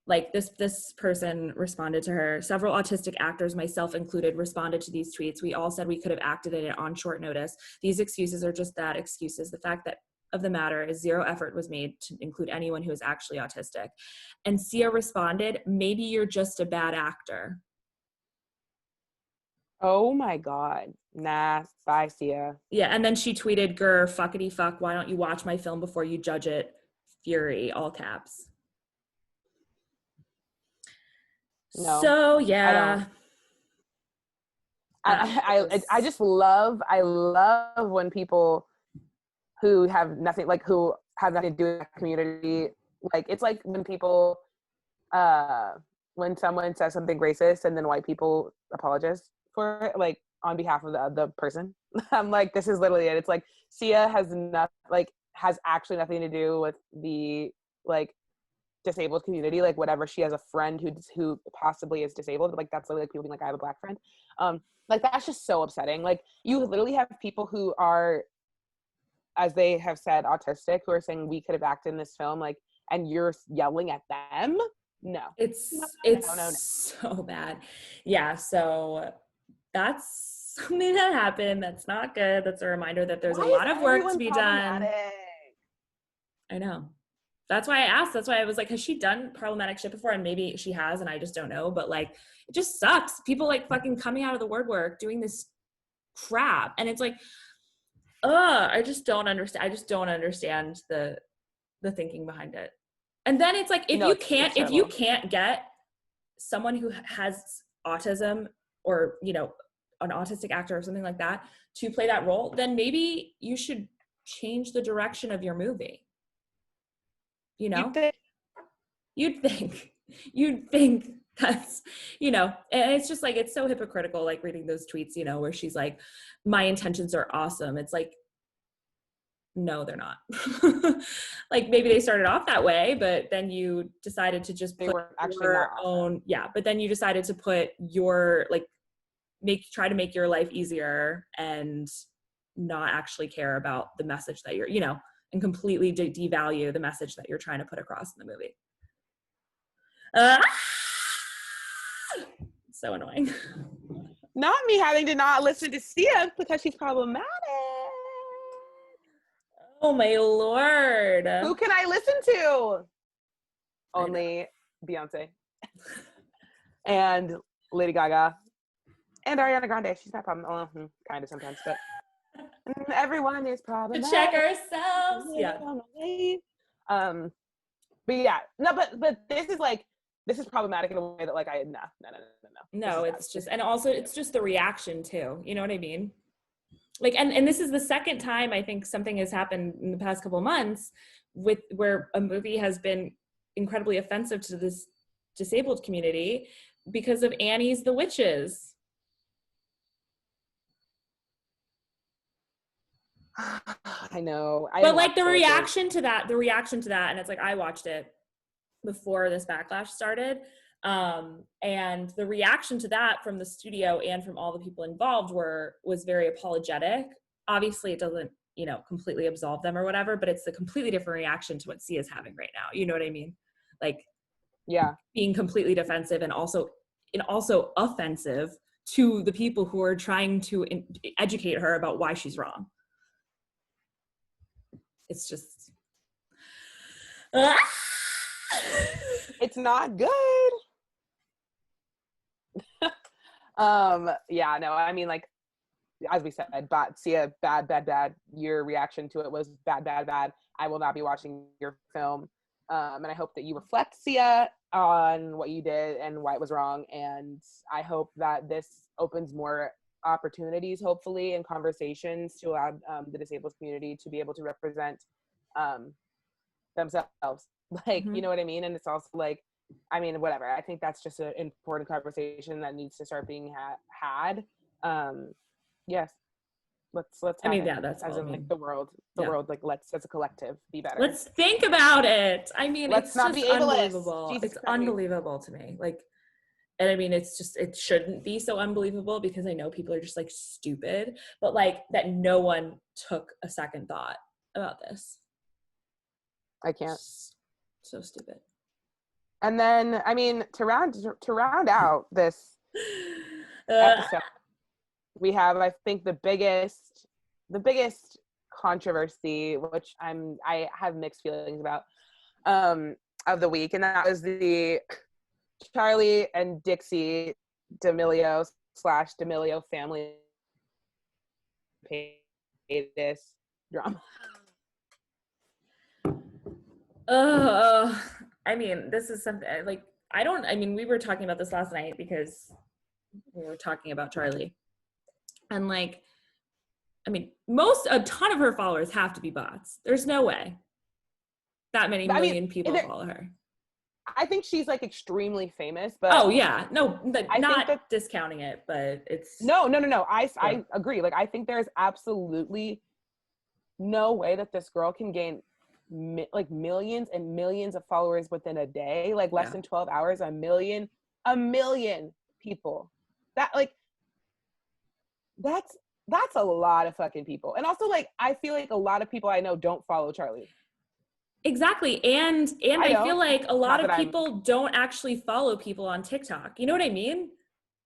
Like this person responded to her, several autistic actors, myself included, responded to these tweets. We all said we could have acted in it on short notice. These excuses are just that, excuses. The fact that of the matter is zero effort was made to include anyone who is actually autistic. And Sia responded, maybe you're just a bad actor. Oh my God. Nah, bye, Sia. Yeah, and then she tweeted, grr, fuckity fuck, why don't you watch my film before you judge it? Fury, all caps. No, so yeah. I just love when people who have nothing to do with the community, like, it's like when people when someone says something racist and then white people apologize for it, like on behalf of the person. I'm like, this is literally it. It's like Sia has actually nothing to do with the like disabled community, like whatever. She has a friend who possibly is disabled, like that's literally like people being like, I have a black friend. Like that's just so upsetting. Like you literally have people who are, as they have said, autistic, who are saying we could have acted in this film, like, and you're yelling at them. No, it's no. so bad. Yeah, so that's something that happened. That's not good. That's a reminder that there's a lot of work to be done. I know. That's why I asked. That's why I was like, has she done problematic shit before? And maybe she has, and I just don't know. But like, it just sucks. People like fucking coming out of the woodwork doing this crap, and it's like, I just don't understand. I just don't understand the thinking behind it. And then it's like, if you can't get someone who has autism, or an autistic actor or something like that to play that role, then maybe you should change the direction of your movie. You'd think that's, and it's just like, it's so hypocritical, like reading those tweets, where she's like, my intentions are awesome. It's like, no, they're not. Like maybe they started off that way, but then you decided to just put your own, but then you decided to put your, like, try to make your life easier and not actually care about the message that you're, and completely devalue the message that you're trying to put across in the movie. So annoying. Not me having to not listen to Sia because she's problematic. Oh my Lord. Who can I listen to? Only Beyonce. And Lady Gaga. And Ariana Grande. She's not problem. Kind of sometimes, but everyone is problematic. To check ourselves. Yeah. But yeah, no, but this is problematic in a way that like no. No, it's just, and also it's just the reaction too. You know what I mean? Like, and this is the second time I think something has happened in the past couple of months where a movie has been incredibly offensive to this disabled community because of Annie's the Witches. I know. But like the reaction to that, and it's like, I watched it before this backlash started. And the reaction to that from the studio and from all the people involved was very apologetic. Obviously it doesn't, completely absolve them or whatever, but it's a completely different reaction to what Sia's having right now. You know what I mean? Like, yeah, being completely defensive and also and also offensive to the people who are trying to educate her about why she's wrong. It's just it's not good. Yeah, no, I mean, like, as we said, Sia, bad. Your reaction to it was bad. I will not be watching your film. And I hope that you reflect, Sia, on what you did and why it was wrong. And I hope that this opens more opportunities, hopefully, and conversations to allow the disabled community to be able to represent themselves. Like, you know what I mean? And it's also like, I mean, whatever. I think that's just an important conversation that needs to start being had. Yes. Let's I mean, have yeah, it. that's as all. in, like, the world, like, let's as a collective be better. Let's think about it. I mean, Let's it's not just be ableist. unbelievable. Jesus It's Christ. unbelievable to me. Like, and I mean, it's just, it shouldn't be so unbelievable because I know people are just like stupid, but like that no one took a second thought about this. I can't. So stupid. And then, I mean, to round out this episode, we have, I think, the biggest controversy, which I have mixed feelings about, of the week, and that was the Charli and Dixie D'Amelio family this drama. I mean, this is something like, I mean, we were talking about this last night because we were talking about Charli. And like, I mean, a ton of her followers have to be bots. There's no way that many million people follow her. I think she's like extremely famous, but oh yeah, no, not think discounting it, but it's no. I agree. Like, I think there's absolutely no way that this girl can gain like millions and millions of followers within a day, like less than 12 hours, a million people. That, like, that's a lot of fucking people. And also, like, I feel like a lot of people I know don't follow Charli. Exactly. And I feel like a lot of people don't actually follow people on TikTok. You know what I mean?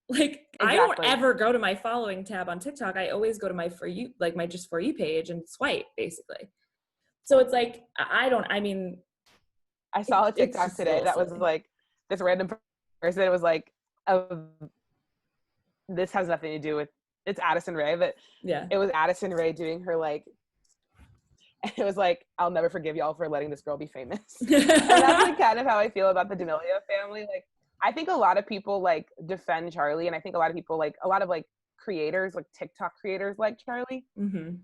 Like, exactly. I don't ever go to my following tab on TikTok. I always go to my For You, like my just For You page, and swipe, basically. So it's like, I saw a TikTok today that was like this random person. It was like, this has nothing to do with, it's Addison Rae, but it was Addison Rae doing her, like, and it was like, I'll never forgive y'all for letting this girl be famous. And that's like kind of how I feel about the D'Amelio family. Like, I think a lot of people like defend Charli, and I think a lot of people, like a lot of like creators, like TikTok creators, like Charli. Mm-hmm.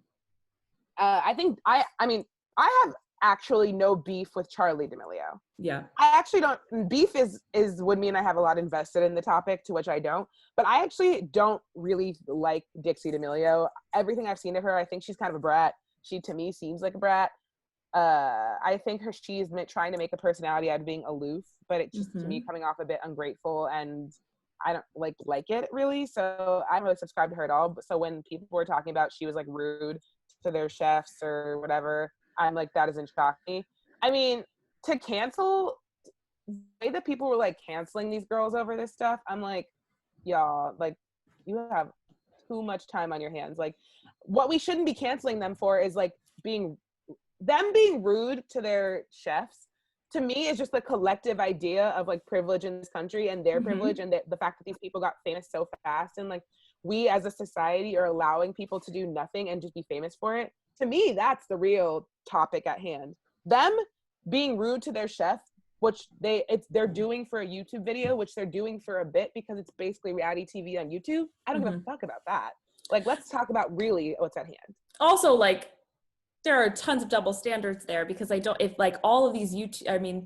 I think I mean, I have actually no beef with Charli D'Amelio. Yeah. I actually don't. Beef is would mean I have a lot invested in the topic, to which I don't. But I actually don't really like Dixie D'Amelio. Everything I've seen of her, I think she's kind of a brat. She, to me, seems like a brat. I think she's trying to make a personality out of being aloof, but it's just, to me, coming off a bit ungrateful, and I don't like it really. So I don't really subscribe to her at all. So when people were talking about she was like rude to their chefs or whatever, I'm like, that doesn't shock me. I mean, to cancel, the way that people were like canceling these girls over this stuff, I'm like, y'all, like, you have too much time on your hands. Like, what we shouldn't be canceling them for is like being rude to their chefs. To me, is just the collective idea of like privilege in this country, and their privilege, and the fact that these people got famous so fast, and like we as a society are allowing people to do nothing and just be famous for it. To me, that's the real topic at hand. Them being rude to their chef, which they're doing for a YouTube video, which they're doing for a bit because it's basically reality TV on YouTube. I don't give a fuck about that. Like, let's talk about really what's at hand. Also, like, there are tons of double standards there, because if like all of these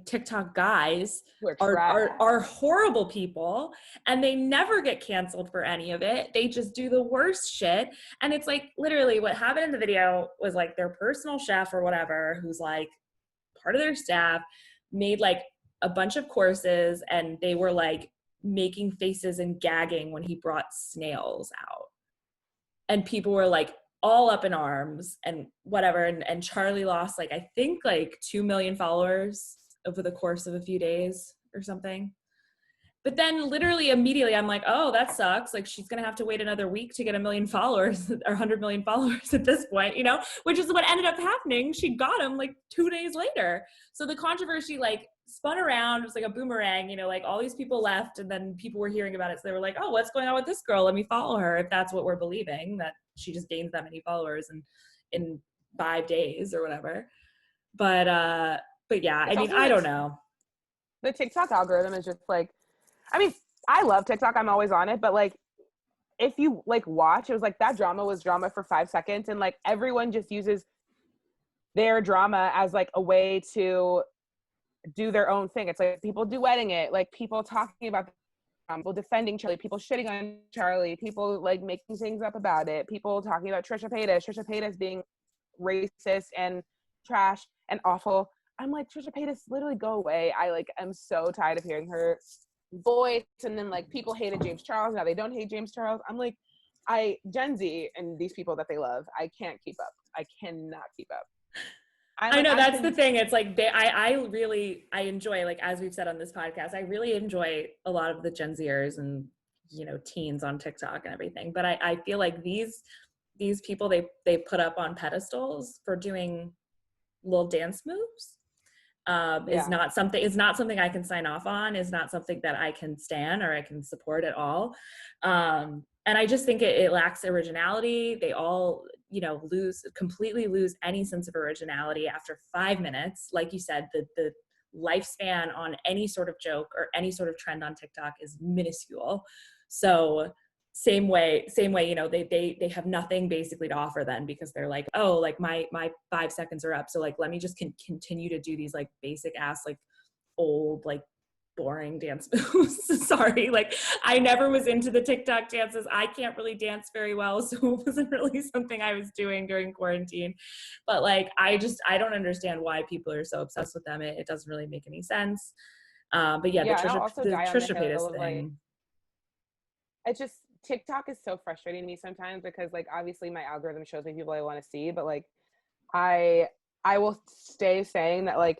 TikTok guys are horrible people, and they never get canceled for any of it. They just do the worst shit. And it's like, literally what happened in the video was like their personal chef or whatever, who's like part of their staff, made like a bunch of courses, and they were like making faces and gagging when he brought snails out. And people were like all up in arms and whatever. And Charli lost like, I think like 2 million followers over the course of a few days or something. But then literally immediately I'm like, oh, that sucks. Like she's going to have to wait another week to get 1 million followers or 100 million followers at this point, you know, which is what ended up happening. She got him like 2 days later. So the controversy like spun around. It was like a boomerang, you know, like all these people left and then people were hearing about it. So they were like, oh, what's going on with this girl? Let me follow her. If that's what we're believing, that she just gains that many followers in 5 days or whatever. But yeah, I mean, I don't know. The TikTok algorithm is just like, I mean, I love TikTok. I'm always on it. But like, if you like watch, it was like that drama was drama for 5 seconds. And like everyone just uses their drama as like a way to do their own thing. It's like people duetting it, like people talking about people defending Charlie, people shitting on Charlie, people like making things up about it, people talking about Trisha Paytas being racist and trash and awful. I'm like, Trisha Paytas, literally go away. I like am so tired of hearing her voice. And then like people hated James Charles, now they don't hate James Charles. I'm like, Gen Z and these people that they love, I can't keep up. I cannot keep up. I know that's the thing. It's like I enjoy, like, as we've said on this podcast, I really enjoy a lot of the Gen Zers and, you know, teens on TikTok and everything. But I feel like these people they put up on pedestals for doing little dance moves is not something I can sign off on, is not something that I can stand or I can support at all. And I just think it lacks originality. They all, you know, completely lose any sense of originality after 5 minutes. Like you said, the lifespan on any sort of joke or any sort of trend on TikTok is minuscule. So same way, you know, they have nothing basically to offer then, because they're like, oh, like my 5 seconds are up. So like, let me just continue to do these like basic ass, like old, like boring dance moves. Sorry, like I never was into the TikTok dances. I can't really dance very well, so it wasn't really something I was doing during quarantine. But like, I don't understand why people are so obsessed with them. It doesn't really make any sense. But yeah, the Trisha Paytas thing. Like, it's just, TikTok is so frustrating to me sometimes, because like obviously my algorithm shows me people I want to see, but like I will stay saying that like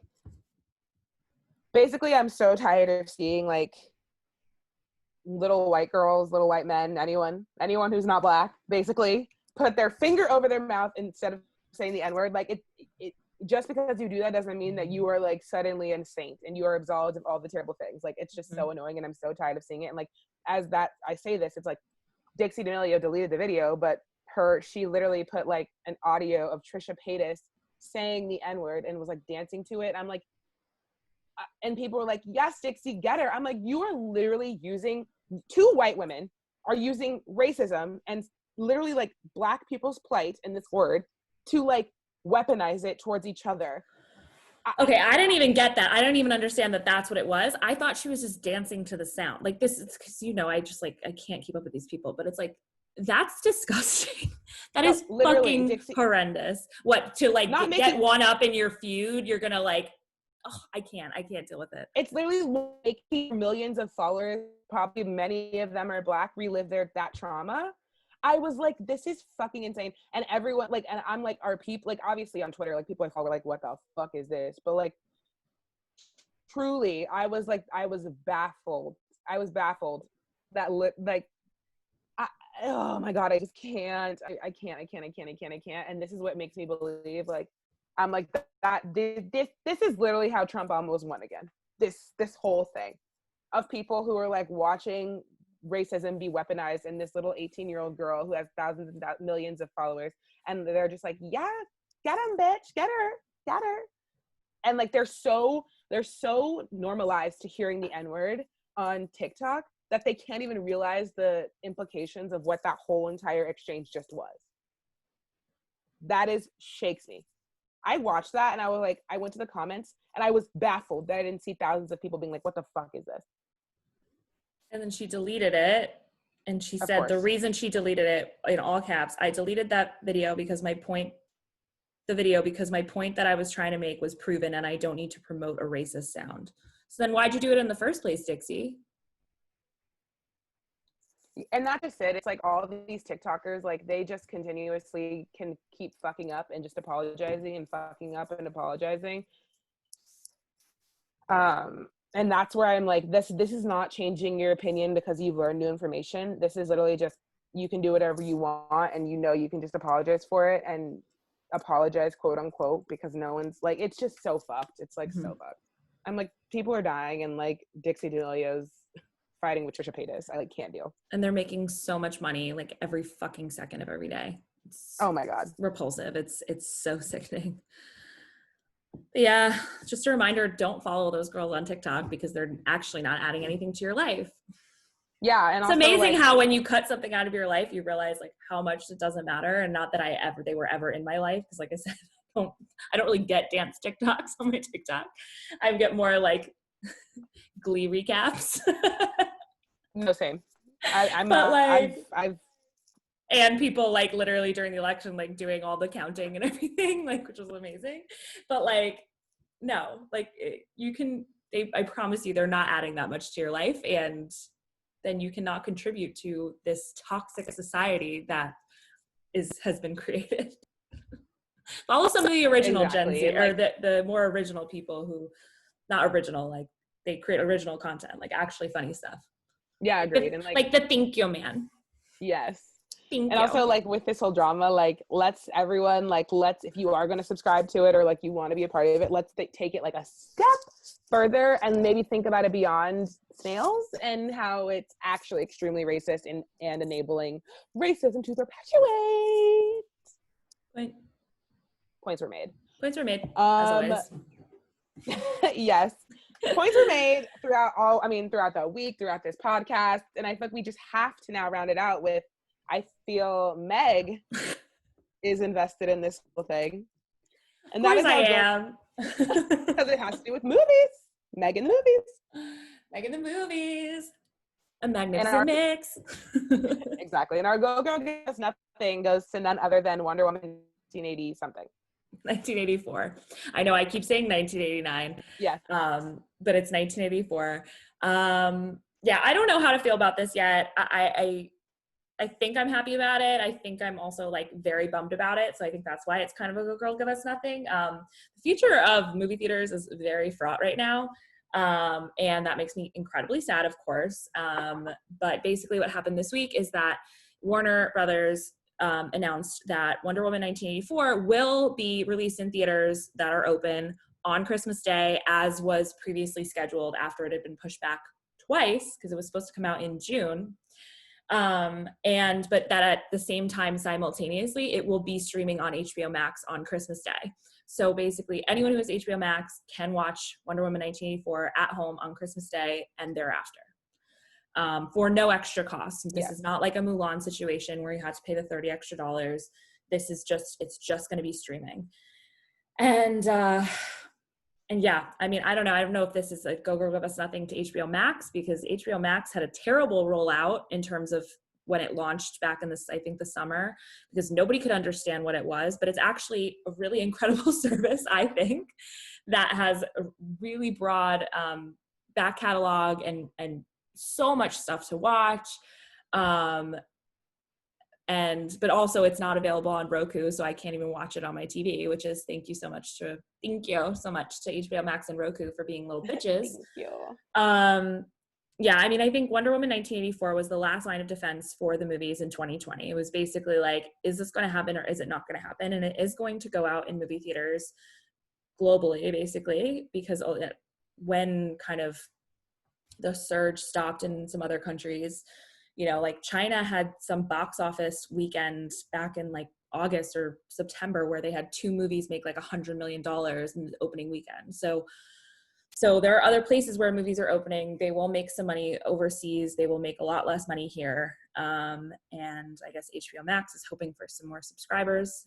basically I'm so tired of seeing like little white girls, little white men, anyone who's not Black, basically put their finger over their mouth instead of saying the N-word. Like it just because you do that doesn't mean that you are like suddenly a saint and you are absolved of all the terrible things. Like it's just so annoying, and I'm so tired of seeing it. And like as that I say this, it's like Dixie D'Amelio deleted the video, but she literally put like an audio of Trisha Paytas saying the N-word and was like dancing to it. I'm like, and people were like, yes, Dixie, get her. I'm like, you are literally using, 2 white women are using racism and literally like Black people's plight in this word to like weaponize it towards each other. Okay, I didn't even get that. I don't even understand that that's what it was. I thought she was just dancing to the sound. Like this is because, you know, I just like, I can't keep up with these people, but it's like, that's disgusting. That is fucking Dixie, horrendous. What, to like get one up in your feud, you're gonna like, oh, I can't deal with it. It's literally making millions of followers, probably many of them are Black, relive that trauma. I was like, this is fucking insane. And everyone like, and I'm like, our people, like obviously on Twitter, like people I follow are like, what the fuck is this? But like, truly, I was baffled that oh my God, I just can't. I can't. And this is what makes me believe, like, I'm like, this is literally how Trump almost won again. This whole thing of people who are like watching racism be weaponized, and this little 18-year-old girl who has thousands and millions of followers, and they're just like, yeah, get him, bitch, get her. And like, they're so normalized to hearing the N-word on TikTok that they can't even realize the implications of what that whole entire exchange just was. That shakes me. I watched that and I was like, I went to the comments and I was baffled that I didn't see thousands of people being like, what the fuck is this? And then she deleted it. And she said the reason she deleted it, in all caps, I deleted that video because my point that I was trying to make was proven, and I don't need to promote a racist sound. So then why'd you do it in the first place, Dixie? And not just it, it's like all of these TikTokers, like they just continuously can keep fucking up and just apologizing and fucking up and apologizing. And that's where I'm like, this is not changing your opinion because you've learned new information. This is literally just, you can do whatever you want, and you can just apologize for it, and apologize, quote unquote, because no one's like, it's just so fucked. It's like so fucked. I'm like, people are dying, and like Dixie D'Amelio's fighting with Trisha Paytas. I like can't deal. And they're making so much money like every fucking second of every day. It's oh my God, repulsive. It's so sickening. But yeah, just a reminder, don't follow those girls on TikTok because they're actually not adding anything to your life. Yeah, and it's also, amazing like, how when you cut something out of your life, you realize like how much it doesn't matter. And not that they were ever in my life, because like I said, I don't really get dance TikToks on my TikTok. I get more like Glee recaps. No, same. I'm but like I've and people like literally during the election like doing all the counting and everything, like, which was amazing. But like no, like I promise you they're not adding that much to your life, and then you cannot contribute to this toxic society that has been created. Follow some of the original exactly. Gen Z, like, or the more original people who, not original, like they create original content, like actually funny stuff. Yeah, agreed. And like the Thank You Man. Yes. Thank and you. Also, like, with this whole drama, like, let's if you are going to subscribe to it, or like you want to be a part of it, let's take it like a step further and maybe think about it beyond snails and how it's actually extremely racist and enabling racism to perpetuate. Points were made. As always. Yes. Points were made throughout the week, throughout this podcast. And I think we just have to now round it out with, I feel Meg is invested in this whole thing. And that is I am. Because it has to do with movies. Meg in the movies. Meg in the movies. A magnificent mix. Exactly. And our Go Girl Gives Nothing goes to none other than Wonder Woman 1980 something. 1984. I know I keep saying 1989. Yeah. But it's 1984. Yeah, I don't know how to feel about this yet. I think I'm happy about it. I think I'm also like very bummed about it. So I think that's why it's kind of a Go Girl Give Us Nothing. The future of movie theaters is very fraught right now. And that makes me incredibly sad, of course. But basically what happened this week is that Warner Brothers announced that Wonder Woman 1984 will be released in theaters that are open on Christmas Day, as was previously scheduled after it had been pushed back twice because it was supposed to come out in June. But that at the same time, simultaneously, it will be streaming on HBO Max on Christmas Day. So basically anyone who has HBO Max can watch Wonder Woman 1984 at home on Christmas Day and thereafter. For no extra cost. This is not like a Mulan situation where you have to pay the $30 extra. This is it's just going to be streaming. And yeah, I mean, I don't know if this is a Go Girl Give Us Nothing to HBO Max, because HBO Max had a terrible rollout in terms of when it launched back in I think the summer, because nobody could understand what it was, but it's actually a really incredible service, I think, that has a really broad back catalog and so much stuff to watch. But also it's not available on Roku, so I can't even watch it on my TV, which is thank you so much to HBO Max and Roku for being little bitches. Thank you. Yeah, I mean, I think Wonder Woman 1984 was the last line of defense for the movies in 2020. It was basically like, is this going to happen or is it not going to happen? And it is going to go out in movie theaters globally, basically, because when kind of the surge stopped in some other countries, like China had some box office weekend back in like August or September where they had 2 movies make like $100 million in the opening weekend. So there are other places where movies are opening. They will make some money overseas. They will make a lot less money here. And I guess HBO Max is hoping for some more subscribers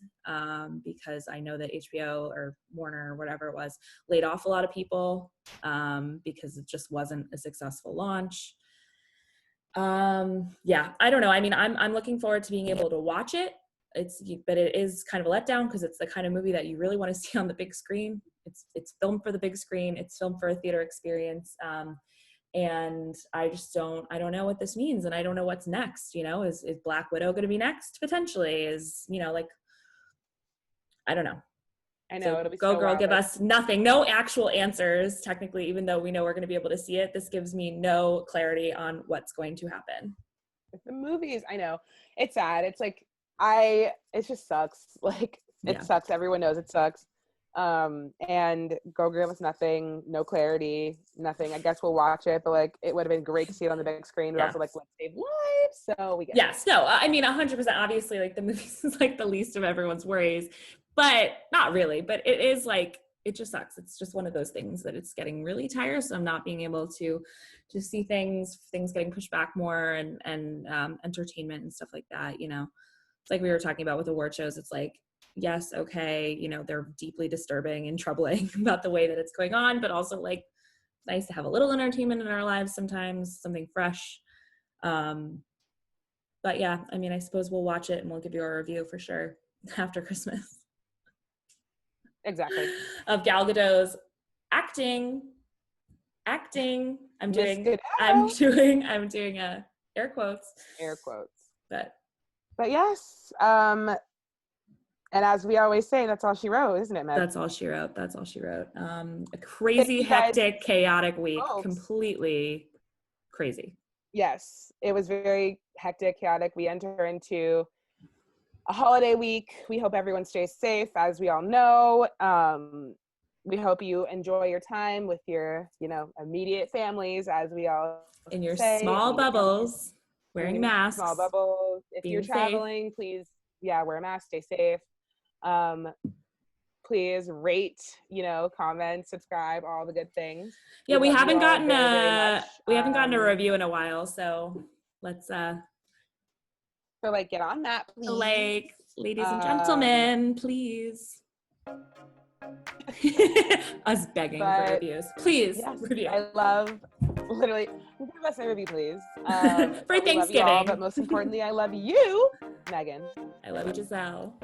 because I know that HBO or Warner or whatever it was laid off a lot of people because it just wasn't a successful launch. Yeah, I don't know. I mean, I'm looking forward to being able to watch it. But it is kind of a letdown because it's the kind of movie that you really want to see on the big screen. It's filmed for the big screen. It's filmed for a theater experience. And I don't know what this means. And I don't know what's next, is Black Widow going to be next? Potentially I don't know. I know, So it'll be go so girl, wild. give us nothing, no actual answers, technically, even though we know we're going to be able to see it. This gives me no clarity on what's going to happen. The movies, I know. It's sad. It's like, it just sucks. Like, it sucks. Everyone knows it sucks. And go give us nothing, no clarity, nothing. I guess we'll watch it, but like, it would have been great to see it on the big screen, but also like, let's save lives. So we get Yes, no, I mean, 100%, obviously, like the movies is like the least of everyone's worries, but not really, but it is like, it just sucks. It's just one of those things that it's getting really tiresome not being able to see things getting pushed back more and entertainment and stuff like that, you know. It's like we were talking about with award shows. It's like, yes, okay, you know, they're deeply disturbing and troubling about the way that it's going on, but also like it's nice to have a little entertainment in our lives sometimes, something fresh. But yeah, I mean, I suppose we'll watch it and we'll give you a review for sure after Christmas. exactly. Of Gal Gadot's acting. I'm doing air quotes. But yes. And as we always say, that's all she wrote, isn't it, Meg? That's all she wrote. A crazy, hectic, chaotic week. Folks. Completely crazy. Yes, it was very hectic, chaotic. We enter into a holiday week. We hope everyone stays safe, as we all know. We hope you enjoy your time with your, you know, immediate families, as we all in your say, small bubbles, wearing masks. Small bubbles. If you're traveling, please, wear a mask, stay safe. Please rate, you know, comment, subscribe, all the good things. Yeah, we haven't gotten a review in a while, so let's so like get on that, please. So like, ladies and gentlemen, please. Us begging for reviews. Please, review. I love, literally, give us a review, please. For Thanksgiving. Love you all, but most importantly, I love you, Megan. I love you, Giselle.